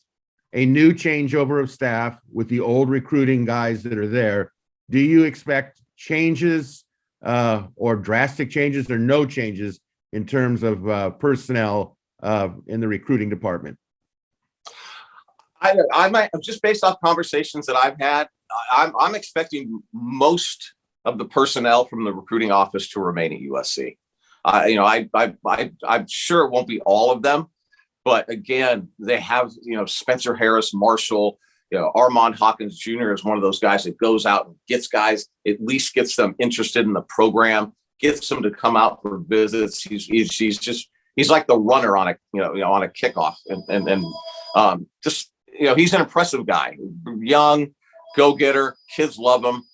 A new changeover of staff with the old recruiting guys that are there. Do you expect changes or drastic changes or no changes in terms of personnel in the recruiting department? I might, just based off conversations that I've had, I'm expecting most of the personnel from the recruiting office to remain at USC. I'm sure it won't be all of them, but again, they have, Spencer Harris, Marshall, Armand Hawkins Jr. is one of those guys that goes out and gets guys, at least gets them interested in the program, gets them to come out for visits. He's like the runner on a kickoff, and he's an impressive guy, young, go-getter, kids love him.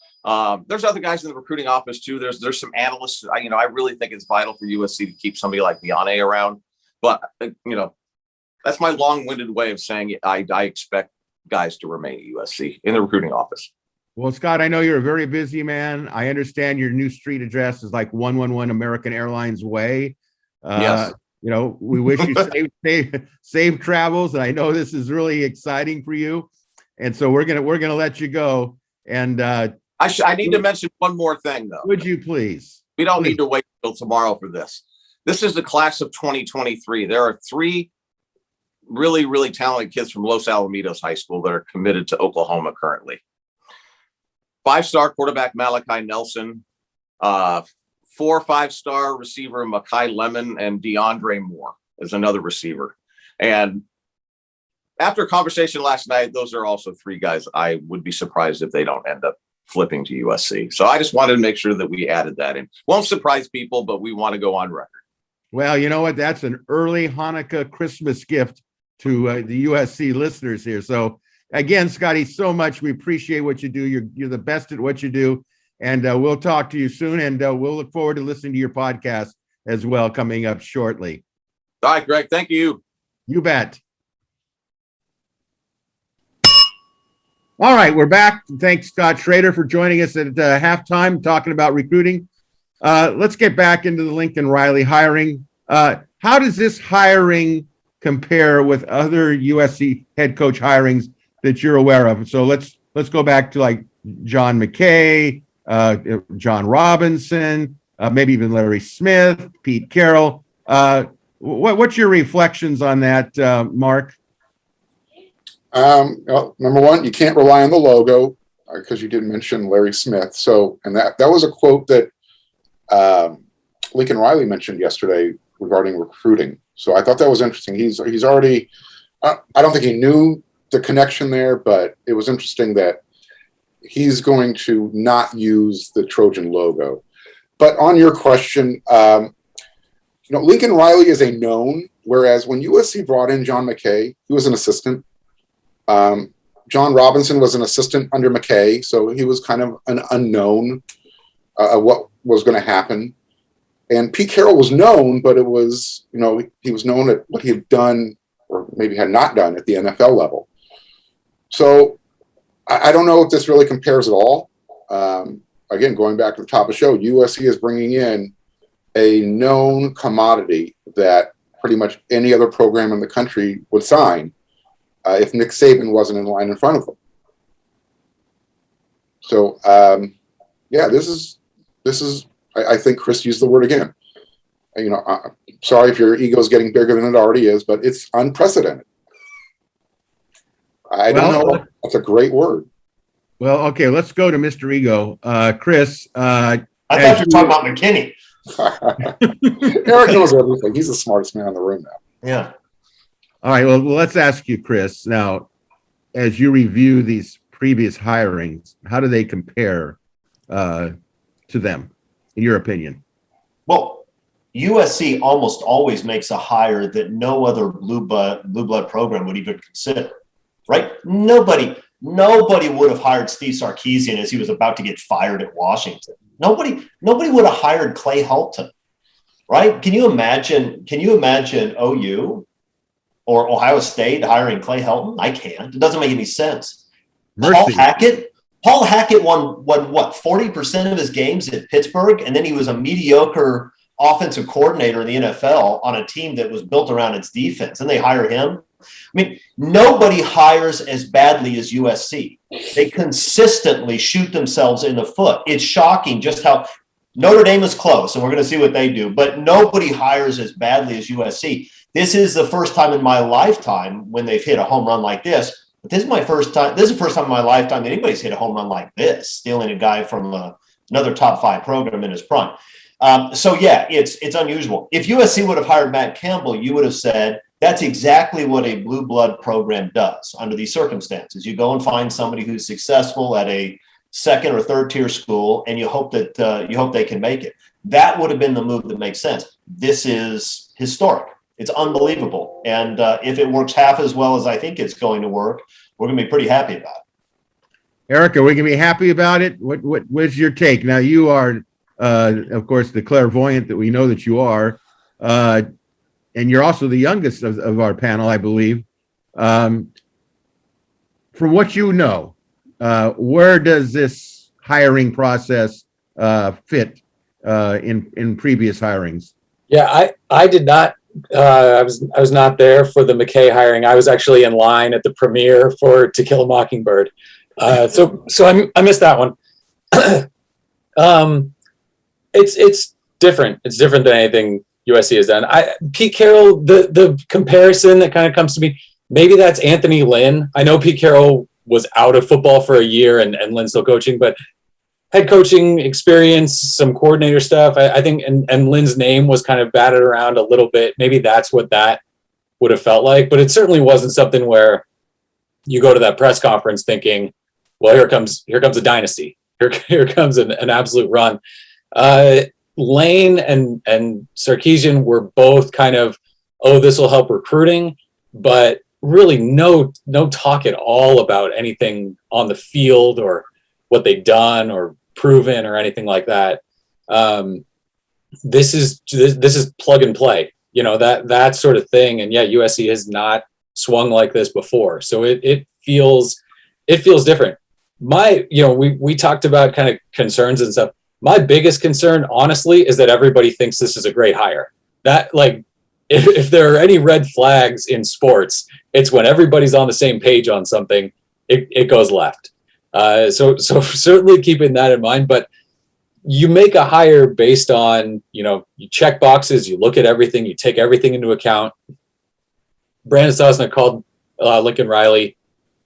There's other guys in the recruiting office too. There's some analysts. I really think it's vital for USC to keep somebody like Vianney around. But that's my long-winded way of saying I expect guys to remain at USC in the recruiting office. Well, Scott, I know you're a very busy man. I understand your new street address is like 111 American Airlines Way. Yes. We wish you safe travels, and I know this is really exciting for you. And so we're gonna let you go. And I need to mention one more thing, though. Would you please? We don't need to wait until tomorrow for this. This is the class of 2023. There are 3 really, really talented kids from Los Alamitos High School that are committed to Oklahoma currently. 5-star quarterback Malachi Nelson, 4 or 5-star receiver Makai Lemon, and DeAndre Moore is another receiver. And after a conversation last night, those are also 3 guys I would be surprised if they don't end up flipping to USC. So I just wanted to make sure that we added that in. Won't surprise people, but we want to go on record. Well, you know what? That's an early Hanukkah Christmas gift to the USC listeners here. So again, Scotty, so much. We appreciate what you do. You're the best at what you do. And we'll talk to you soon. And we'll look forward to listening to your podcast as well coming up shortly. All right, Greg. Thank you. You bet. All right, we're back. Thanks, Scott Schrader, for joining us at halftime talking about recruiting. Let's get back into the Lincoln Riley hiring. How does this hiring compare with other USC head coach hirings that you're aware of? So let's go back to like John McKay, John Robinson, maybe even Larry Smith, Pete Carroll. What's your reflections on that, Mark? Well, number one, you can't rely on the logo because you didn't mention Larry Smith. So, and that was a quote that Lincoln Riley mentioned yesterday regarding recruiting. So I thought that was interesting. He's already, I don't think he knew the connection there, but it was interesting that he's going to not use the Trojan logo. But on your question, Lincoln Riley is a known, whereas when USC brought in John McKay, he was an assistant. John Robinson was an assistant under McKay, so he was kind of an unknown of what was going to happen. And Pete Carroll was known, but it was, he was known at what he had done or maybe had not done at the NFL level. So I don't know if this really compares at all. Again, going back to the top of the show, USC is bringing in a known commodity that pretty much any other program in the country would sign if Nick Saban wasn't in line in front of them. So, this is. I think Chris used the word again. Sorry if your ego is getting bigger than it already is, but it's unprecedented. I don't know. That's a great word. Well, okay, let's go to Mr. Ego. Chris. I thought you were talking about McKinney. Eric knows everything. He's the smartest man in the room now. Yeah. All right, well, let's ask you, Chris. Now, as you review these previous hirings, how do they compare to them, in your opinion? Well, USC almost always makes a hire that no other blue blood program would even consider, right? Nobody would have hired Steve Sarkisian as he was about to get fired at Washington. Nobody would have hired Clay Helton, right? Can you imagine OU or Ohio State hiring Clay Helton? I can't. It doesn't make any sense. Mercy. Paul Hackett won what, 40% of his games at Pittsburgh, and then he was a mediocre offensive coordinator in the NFL on a team that was built around its defense, and they hire him. I mean, nobody hires as badly as USC. They consistently shoot themselves in the foot. It's shocking just how Notre Dame is close, and we're going to see what they do, but nobody hires as badly as USC. This is the first time in my lifetime when they've hit a home run like this. But this is the first time in my lifetime that anybody's hit a home run like this, stealing a guy from another top 5 program in his prime. It's unusual. If USC would have hired Matt Campbell, you would have said that's exactly what a blue blood program does under these circumstances. You go and find somebody who's successful at a second or third tier school, and you hope they can make it. That would have been the move that makes sense. This is historic. It's unbelievable. And if it works half as well as I think it's going to work, we're going to be pretty happy about it. Eric, are we going to be happy about it? What's your take? Now, you are, of course, the clairvoyant that we know that you are. And you're also the youngest of our panel, I believe. From what you know, where does this hiring process fit in previous hirings? Yeah, I did not. I was not there for the McKay hiring. I was actually in line at the premiere for To Kill a Mockingbird. So I missed that one. It's different. It's different than anything USC has done. Pete Carroll, the comparison that kind of comes to me, maybe that's Anthony Lynn. I know Pete Carroll was out of football for a year and Lynn's still coaching, but head coaching experience, some coordinator stuff. I think, and Lynn's name was kind of batted around a little bit. Maybe that's what that would have felt like, but it certainly wasn't something where you go to that press conference thinking, well, here comes a dynasty. Here comes an absolute run. Lane and Sarkisian were both kind of, this will help recruiting, but really no talk at all about anything on the field or what they've done or proven or anything like that. This is plug and play, that sort of thing. And yeah, USC has not swung like this before, so it feels different. We talked about kind of concerns and stuff. My biggest concern, honestly, is that everybody thinks this is a great hire. That, like, if there are any red flags in sports, it's when everybody's on the same page on something, it goes left. So certainly keeping that in mind. But you make a hire based on, you check boxes, you look at everything, you take everything into account. Brandon Sosna called Lincoln Riley.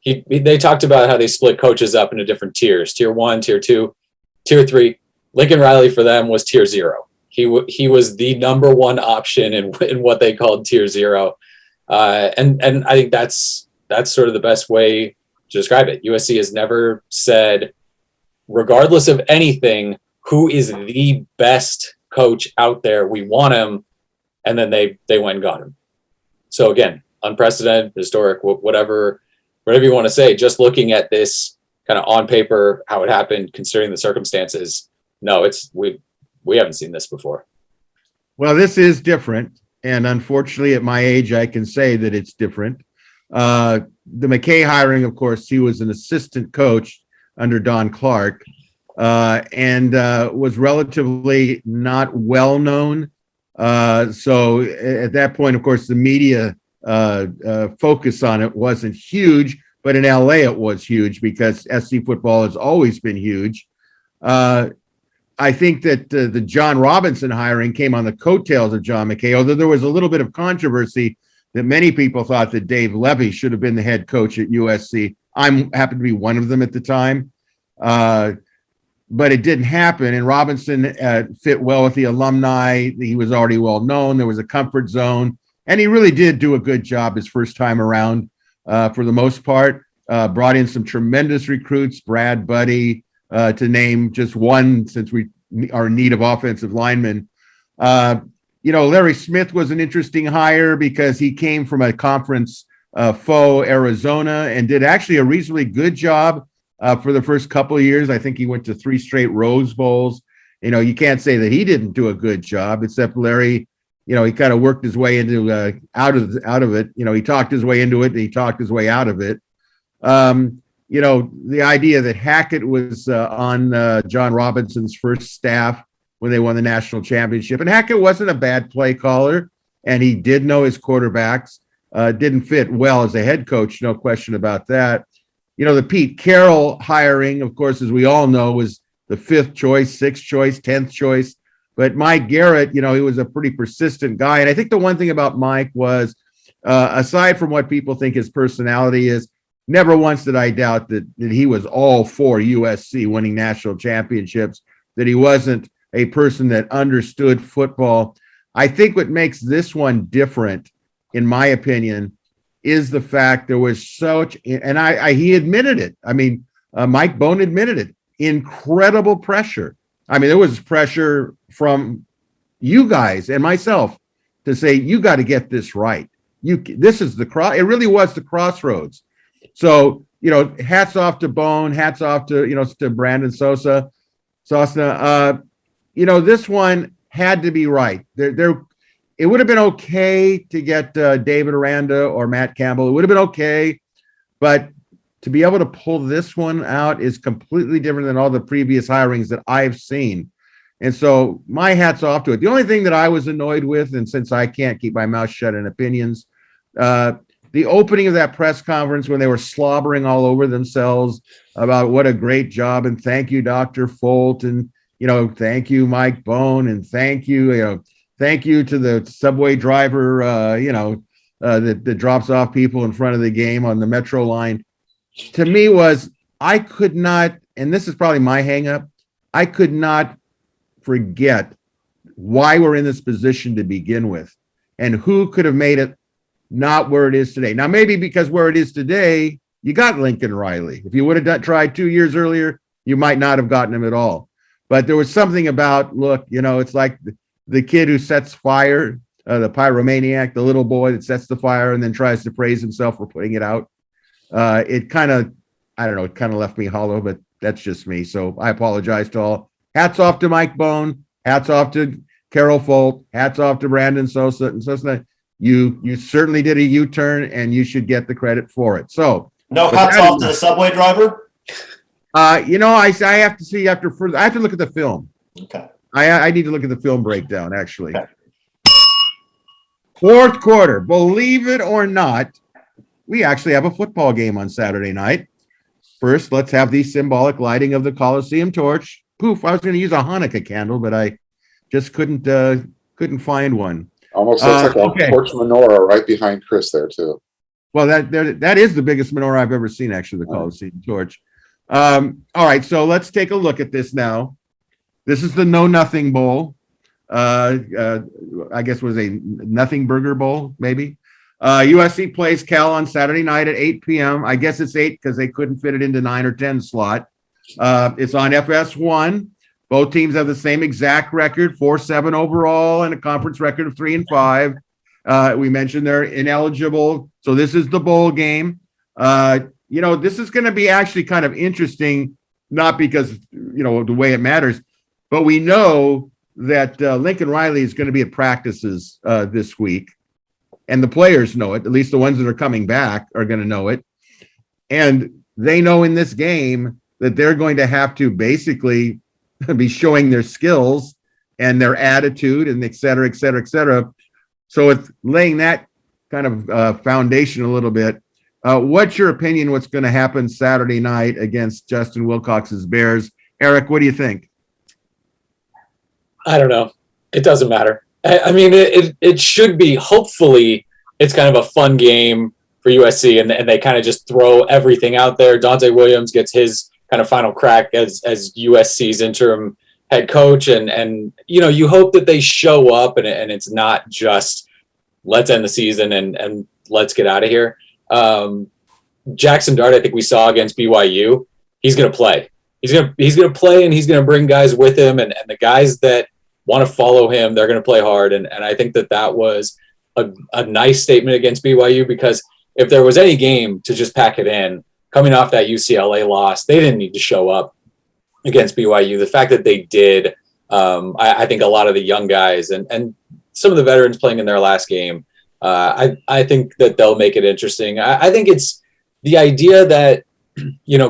They talked about how they split coaches up into different tiers: tier 1, tier 2, tier 3. Lincoln Riley for them was tier 0. He was the number one option in what they called tier 0. And I think that's sort of the best way to describe it. USC has never said, regardless of anything, who is the best coach out there, we want him, and then they went and got him. So again, unprecedented, historic, whatever you want to say. Just looking at this kind of on paper, how it happened, considering the circumstances, no, we haven't seen this before. Well, this is different. And unfortunately, at my age, I can say that it's different. The McKay hiring, of course, he was an assistant coach under Don Clark, and was relatively not well known. So at that point, of course, the media focus on it wasn't huge, but in LA it was huge because SC football has always been huge. I think that the John Robinson hiring came on the coattails of John McKay, although there was a little bit of controversy that many people thought that Dave Levy should have been the head coach at USC. I happened to be one of them at the time, but it didn't happen. And Robinson fit well with the alumni. He was already well known. There was a comfort zone, and he really did do a good job his first time around for the most part. Brought in some tremendous recruits, Brad Buddy, to name just one, since we are in need of offensive linemen. Larry Smith was an interesting hire because he came from a conference foe, Arizona, and did actually a reasonably good job for the first couple of years. I think he went to 3 straight Rose Bowls. You can't say that he didn't do a good job, except Larry, he kind of worked his way into out of it. He talked his way into it, and he talked his way out of it. The idea that Hackett was on John Robinson's first staff when they won the national championship, and Hackett wasn't a bad play caller, and he did know his quarterbacks, didn't fit well as a head coach, no question about that. The Pete Carroll hiring, of course, as we all know, was the 5th choice, 6th choice, 10th choice. But Mike Garrett, he was a pretty persistent guy. And I think the one thing about Mike was, aside from what people think his personality is, never once did I doubt that he was all for USC winning national championships, that he wasn't a person that understood football. I think what makes this one different, in my opinion, is the fact there was such, and he admitted it. I mean, Mike Bone admitted it, incredible pressure. I mean, there was pressure from you guys and myself to say, you got to get this right. This is it really was the crossroads. So, hats off to Bone, hats off to Brandon Sosna. This one had to be right. It would have been okay to get David Aranda or Matt Campbell. It would have been okay, but to be able to pull this one out is completely different than all the previous hirings that I've seen. And so my hat's off to it. The only thing that I was annoyed with, and since I can't keep my mouth shut in opinions, the opening of that press conference when they were slobbering all over themselves about what a great job, and thank you, Dr. Folt, and thank you, Mike Bone, and thank you to the subway driver, that drops off people in front of the game on the Metro line. To me, I could not, and this is probably my hang up, I could not forget why we're in this position to begin with, and who could have made it not where it is today. Now, maybe because where it is today, you got Lincoln Riley. If you would have tried 2 years earlier, you might not have gotten him at all. But there was something about, look, it's like the kid who sets fire the pyromaniac, the little boy that sets the fire and then tries to praise himself for putting it out. It kind of, I don't know, it kind of left me hollow, but that's just me. So I apologize to all. Hats off to Mike Bone. Hats off to Carol Folt. Hats off to Brandon Sosa and Sosa. You certainly did a U-turn, and you should get the credit for it. So no hats off to the subway driver. I have to see after further. I have to look at the film. Okay. I need to look at the film breakdown, actually. Okay. Fourth quarter, believe it or not, we actually have a football game on Saturday night. First, let's have the symbolic lighting of the Coliseum torch. Poof, I was going to use a Hanukkah candle, but I just couldn't find one. Almost looks like a torch menorah right behind Chris there too. Well, that is the biggest menorah I've ever seen, actually, the Coliseum torch. All right, so let's take a look at this now. This is the Know Nothing Bowl. I guess it was a Nothing Burger Bowl, maybe. USC plays Cal on Saturday night at 8 p.m. I guess it's 8 because they couldn't fit it into 9 or 10 slot. It's on FS1. Both teams have the same exact record, 4-7 overall, and a conference record of 3-5. We mentioned they're ineligible, so this is the bowl game. This is going to be actually kind of interesting, not because the way it matters, but we know that Lincoln Riley is going to be at practices this week, and the players know it. At least the ones that are coming back are going to know it, and they know in this game that they're going to have to basically be showing their skills and their attitude and et cetera, et cetera, et cetera. So it's laying that kind of foundation a little bit. What's your opinion? What's going to happen Saturday night against Justin Wilcox's Bears? Eric, what do you think? I don't know. It doesn't matter. I mean, it should be. Hopefully, it's kind of a fun game for USC, and they kind of just throw everything out there. Dante Williams gets his kind of final crack as USC's interim head coach, and you hope that they show up, and it's not just let's end the season and let's get out of here. Jackson Dart, I think we saw against BYU, he's going to play. He's going to play, and he's going to bring guys with him, and the guys that want to follow him, they're going to play hard. And I think that was a nice statement against BYU, because if there was any game to just pack it in, coming off that UCLA loss, they didn't need to show up against BYU. The fact that they did, I think a lot of the young guys and some of the veterans playing in their last game, I think that they'll make it interesting. I think it's the idea that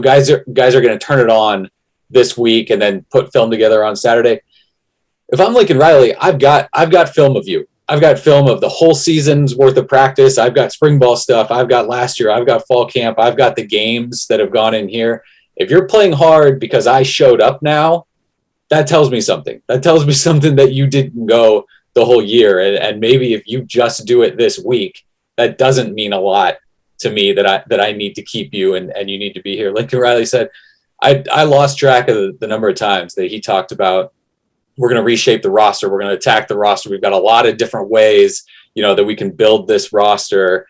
guys are going to turn it on this week and then put film together on Saturday. If I'm Lincoln Riley, I've got film of you. I've got film of the whole season's worth of practice. I've got spring ball stuff. I've got last year. I've got fall camp. I've got the games that have gone in here. If you're playing hard because I showed up now, that tells me something. That tells me something that you didn't go the whole year. And maybe if you just do it this week, that doesn't mean a lot to me that I need to keep you and you need to be here. Lincoln Riley said, I lost track of the number of times that he talked about, we're going to reshape the roster. We're going to attack the roster. We've got a lot of different ways, that we can build this roster,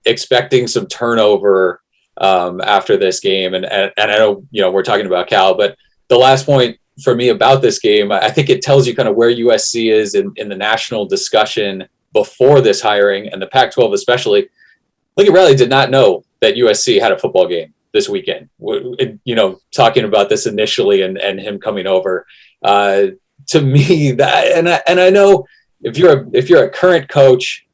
expecting some turnover after this game. And I know, we're talking about Cal, but the last point for me about this game, I think it tells you kind of where USC is in the national discussion before this hiring, and the Pac-12 especially. Lincoln Riley did not know that USC had a football game this weekend. Talking about this initially and him coming over, to me, that and I know if you're a current coach,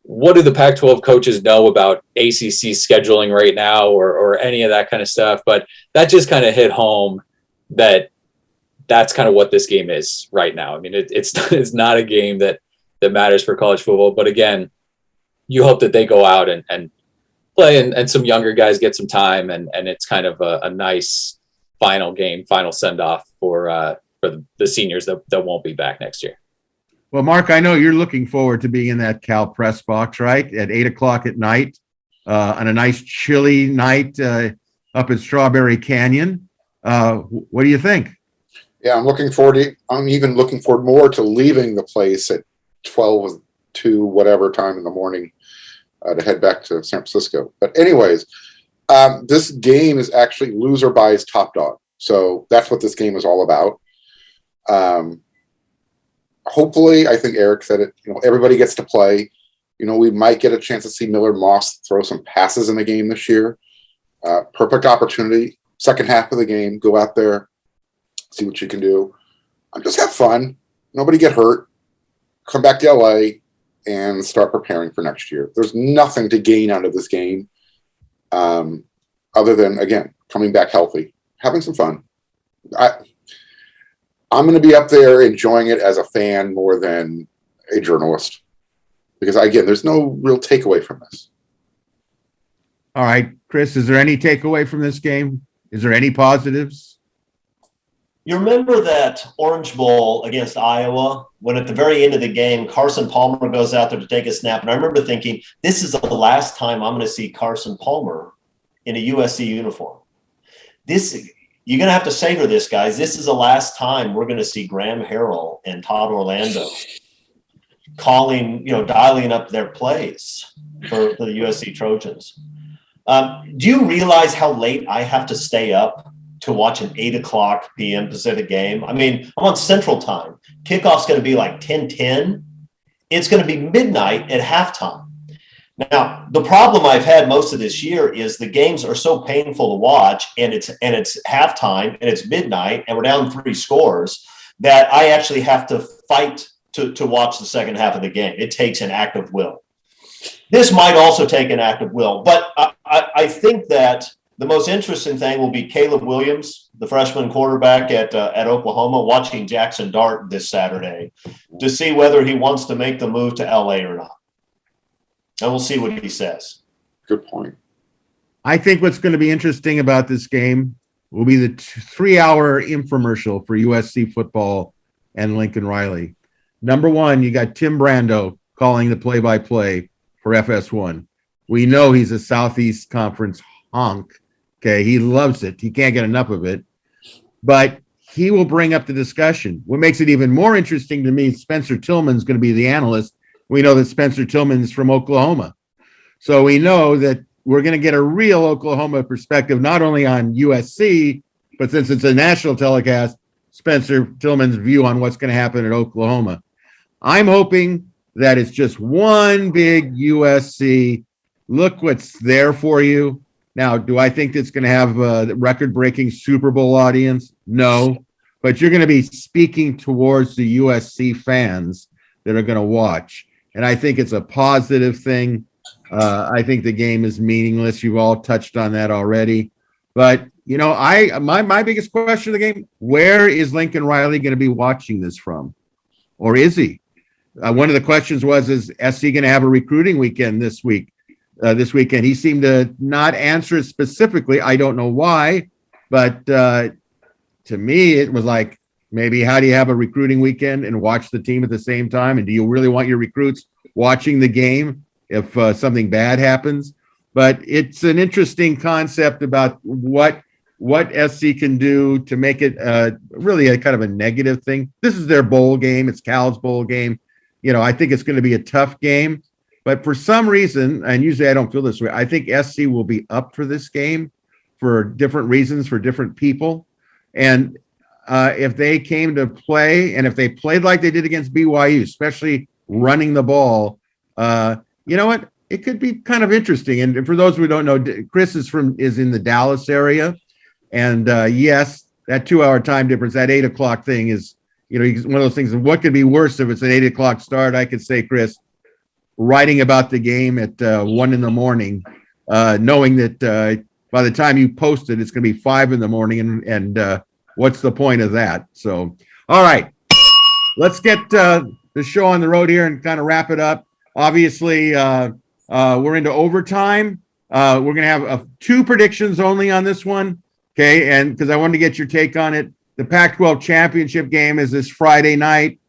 what do the Pac-12 coaches know about ACC scheduling right now or any of that kind of stuff? But that just kind of hit home that's kind of what this game is right now. I mean, it's not a game that matters for college football, but again, you hope that they go out and play and some younger guys get some time and it's kind of a nice final game, final send-off for the seniors that won't be back next year. Well, Mark, I know you're looking forward to being in that Cal press box, right? At 8:00 at night, on a nice chilly night up in Strawberry Canyon. What do you think? Yeah, I'm even looking forward more to leaving the place at 12 to whatever time in the morning to head back to San Francisco. But anyways, this game is actually loser buys top dog. So that's what this game is all about. hopefully, I think Eric said it, everybody gets to play. We might get a chance to see Miller Moss throw some passes in the game this year. Perfect opportunity. Second half of the game, go out there, see what you can do. Just have fun. Nobody get hurt. Come back to LA and start preparing for next year. There's nothing to gain out of this game other than, again, coming back healthy, having some fun. I'm going to be up there enjoying it as a fan more than a journalist because, again, there's no real takeaway from this. All right, Chris, is there any takeaway from this game? Is there any positives? You remember that Orange Bowl against Iowa when at the very end of the game, Carson Palmer goes out there to take a snap. And I remember thinking, this is the last time I'm going to see Carson Palmer in a USC uniform. You're going to have to savor this, guys. This is the last time we're going to see Graham Harrell and Todd Orlando dialing up their plays for the USC Trojans. Do you realize how late I have to stay up to watch an 8:00 p.m. Pacific game? I mean, I'm on Central Time. Kickoff's going to be like 10:10. It's going to be midnight at halftime. Now, the problem I've had most of this year is the games are so painful to watch, and it's halftime and it's midnight and we're down 3 scores that I actually have to fight to watch the second half of the game. It takes an act of will. This might also take an act of will, but I think that the most interesting thing will be Caleb Williams, the freshman quarterback at Oklahoma, watching Jackson Dart this Saturday to see whether he wants to make the move to LA or not. And we'll see what he says. Good point. I think what's going to be interesting about this game will be the 3-hour infomercial for USC football and Lincoln Riley. Number one, you got Tim Brando calling the play-by-play for FS1. We know he's a Southeast Conference honk. Okay, he loves it. He can't get enough of it. But he will bring up the discussion. What makes it even more interesting to me, Spencer Tillman's going to be the analyst. We know that Spencer Tillman is from Oklahoma. So we know that we're going to get a real Oklahoma perspective, not only on USC, but since it's a national telecast, Spencer Tillman's view on what's going to happen at Oklahoma. I'm hoping that it's just one big USC. Look what's there for you. Now, do I think it's going to have a record-breaking Super Bowl audience? No. But you're going to be speaking towards the USC fans that are going to watch. And I think it's a positive thing. I think the game is meaningless. You've all touched on that already. But, my biggest question of the game, where is Lincoln Riley going to be watching this from? Or is he? One of the questions was, is SC going to have a recruiting weekend this weekend? He seemed to not answer it specifically. I don't know why. But to me, it was like, maybe how do you have a recruiting weekend and watch the team at the same time? And do you really want your recruits watching the game if something bad happens? But it's an interesting concept about what SC can do to make it really a kind of a negative thing. This is their bowl game. It's Cal's bowl game. I think it's going to be a tough game. But for some reason, and usually I don't feel this way, I think SC will be up for this game for different reasons for different people. And if they came to play and if they played like they did against BYU, especially running the ball, you know what? It could be kind of interesting. And for those who don't know, Chris is in the Dallas area. And yes, that 2-hour time difference, that 8:00 thing is, one of those things. What could be worse if it's an 8:00 start? I could say, Chris, writing about the game at 1 a.m, knowing that by the time you post it, it's going to be 5 a.m. And what's the point of that? So, all right, let's get the show on the road here and kind of wrap it up. Obviously, we're into overtime. We're going to have 2 predictions only on this one. Okay. And because I wanted to get your take on it, the Pac-12 championship game is this Friday night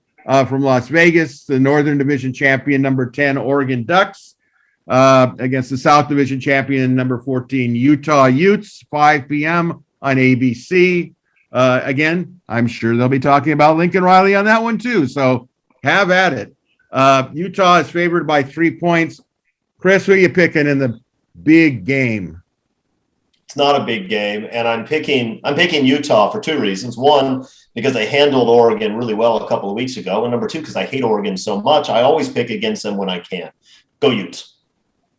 from Las Vegas, the Northern Division champion, number 10, Oregon Ducks, against the South Division champion, number 14, Utah Utes, 5 p.m. on ABC. Again, I'm sure they'll be talking about Lincoln Riley on that one too. So have at it. Utah is favored by 3 points. Chris, who are you picking in the big game? It's not a big game, and I'm picking Utah for 2 reasons. One, because they handled Oregon really well a couple of weeks ago. And number two, because I hate Oregon so much, I always pick against them when I can. Go Utes.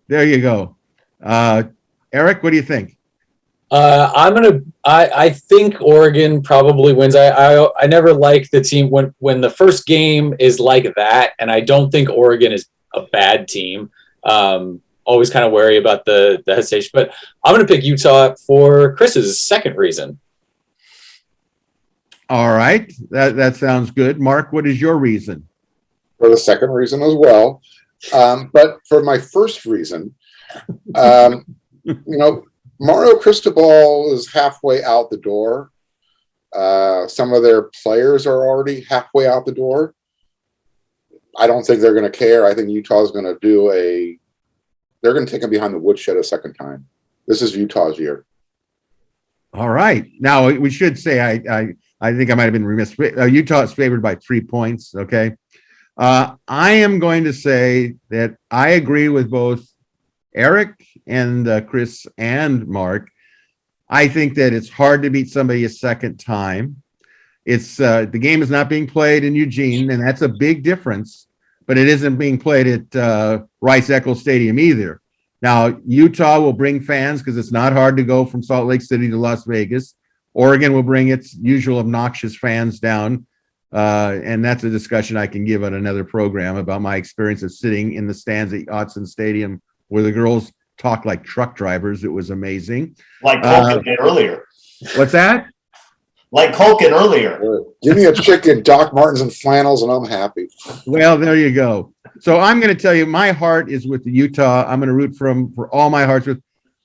There you go. Eric, what do you think? I think Oregon probably wins. I never like the team when the first game is like that, and I don't think Oregon is a bad team. Always kind of wary about the hesitation, but I'm going to pick Utah for Chris's second reason. All right, that sounds good. Mark, what is your reason? For the second reason as well. But for my first reason, Mario Cristobal is halfway out the door. Some of their players are already halfway out the door. I don't think they're going to care. I think Utah's going to they're going to take them behind the woodshed a second time. This is Utah's year. All right. Now we should say I think I might have been remiss. Utah is favored by 3 points. Okay. I am going to say that I agree with both Eric and Chris and Mark. I think that it's hard to beat somebody a second time. It's the game is not being played in Eugene, and that's a big difference. But it isn't being played at Rice-Eccles Stadium either. Now, Utah will bring fans because it's not hard to go from Salt Lake City to Las Vegas. Oregon will bring its usual obnoxious fans down. And that's a discussion I can give on another program about my experience of sitting in the stands at Autzen Stadium where the girls talk like truck drivers. It was amazing. Like Colkin did earlier. What's that? Like Colkin earlier. Give me a chick in Doc Martens and flannels, and I'm happy. Well, there you go. So I'm going to tell you, my heart is with the Utah. I'm going to root for all my hearts with.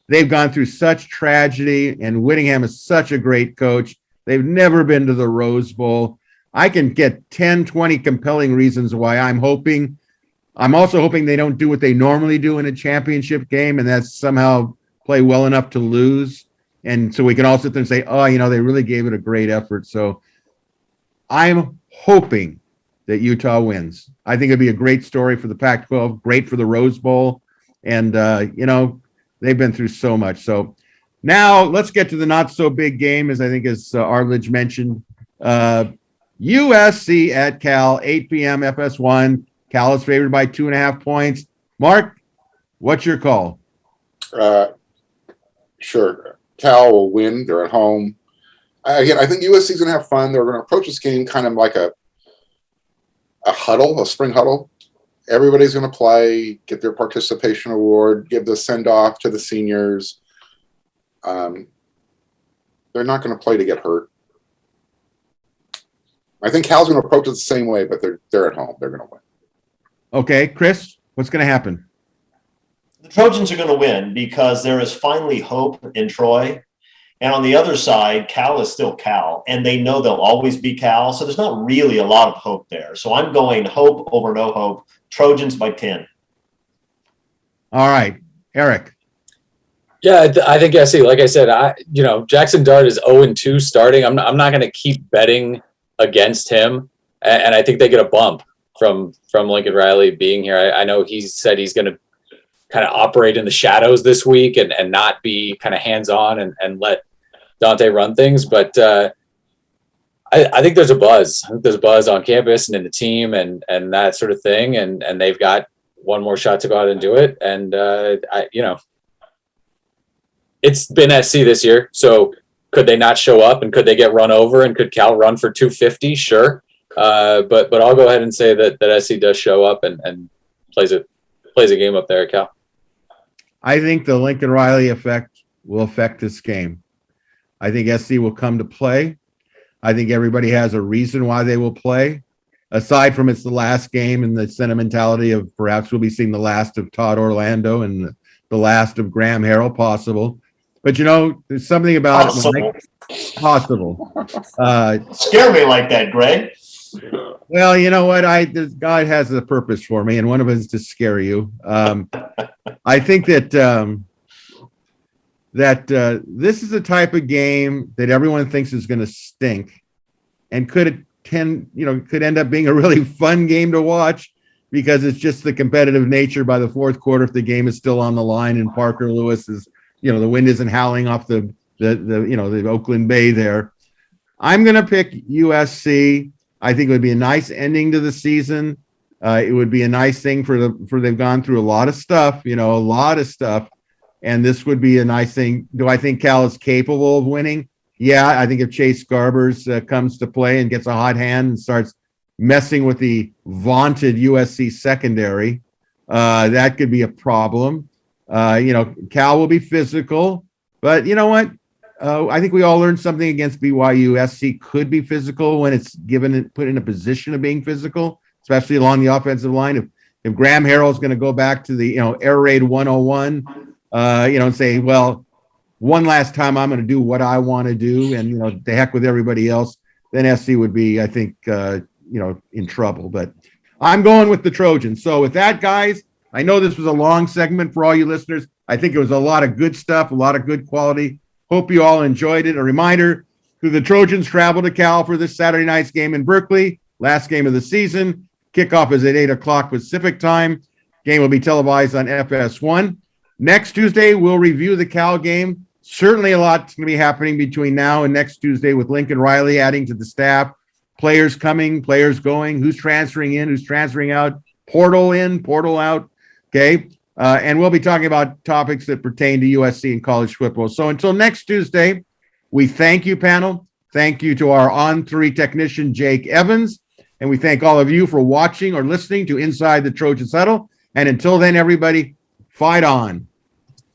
They've gone through such tragedy, and Whittingham is such a great coach. They've never been to the Rose Bowl. I can get 10, 20 compelling reasons why I'm hoping. I'm also hoping they don't do what they normally do in a championship game, and that's somehow play well enough to lose. And so we can all sit there and say, they really gave it a great effort. So I'm hoping that Utah wins. I think it'd be a great story for the Pac-12, great for the Rose Bowl. And, they've been through so much. So now let's get to the not so big game, as Arledge mentioned. USC at Cal, 8 p.m. FS1. Cal is favored by 2.5 points. Mark, what's your call? Sure. Cal will win. They're at home. Again, I think USC is going to have fun. They're going to approach this game kind of like a huddle, a spring huddle. Everybody's going to play, get their participation award, give the send-off to the seniors. They're not going to play to get hurt. I think Cal's going to approach it the same way, but they're at home. They're going to win. Okay, Chris, what's going to happen? The Trojans are going to win because there is finally hope in Troy. And on the other side, Cal is still Cal, and they know they'll always be Cal. So there's not really a lot of hope there. So I'm going hope over no hope. Trojans by 10. All right, Eric. Yeah, I think SC. Like I said, Jackson Dart is 0-2 starting. I'm not going to keep betting against him, and I think they get a bump from Lincoln Riley being here. I know he said he's going to kind of operate in the shadows this week and not be kind of hands-on and let Dante run things. But I think there's a buzz. I think there's a buzz on campus and in the team and that sort of thing. And they've got one more shot to go out and do it. And, it's been SC this year. So could they not show up and could they get run over and could Cal run for 250? Sure. But I'll go ahead and say that SC does show up and plays a game up there at Cal. I think the Lincoln Riley effect will affect this game. I think SC will come to play. I think everybody has a reason why they will play. Aside from it's the last game and the sentimentality of perhaps we'll be seeing the last of Todd Orlando and the last of Graham Harrell possible. But, there's something about it. Possible. Scare me like that, Greg. Well, you know what? God has a purpose for me, and one of it is to scare you. I think that this is the type of game that everyone thinks is going to stink, and could end up being a really fun game to watch because it's just the competitive nature by the fourth quarter. If the game is still on the line and Parker Lewis is, the wind isn't howling off the Oakland Bay there. I'm going to pick USC. I think it would be a nice ending to the season. It would be a nice thing for they've gone through a lot of stuff, a lot of stuff. And this would be a nice thing. Do I think Cal is capable of winning? Yeah, I think if Chase Garbers comes to play and gets a hot hand and starts messing with the vaunted USC secondary, that could be a problem. Cal will be physical, but you know what? I think we all learned something against BYU. SC could be physical when it's put in a position of being physical, especially along the offensive line. If Graham Harrell's going to go back to the air raid 101, and say, well, one last time I'm going to do what I want to do, and the heck with everybody else, then SC would be, I think, in trouble. But I'm going with the Trojans. So with that, guys, I know this was a long segment for all you listeners. I think it was a lot of good stuff, a lot of good quality. Hope you all enjoyed it. A reminder, the Trojans travel to Cal for this Saturday night's game in Berkeley, last game of the season. Kickoff is at 8 o'clock Pacific time. Game will be televised on FS1. Next Tuesday, we'll review the Cal game. Certainly a lot's going to be happening between now and next Tuesday with Lincoln Riley adding to the staff. Players coming, players going, who's transferring in, who's transferring out, portal in, portal out. Okay. And we'll be talking about topics that pertain to USC and college football. So until next Tuesday, we thank you, panel. Thank you to our On3 technician, Jake Evans. And we thank all of you for watching or listening to Inside the Trojans Huddle. And until then, everybody, fight on.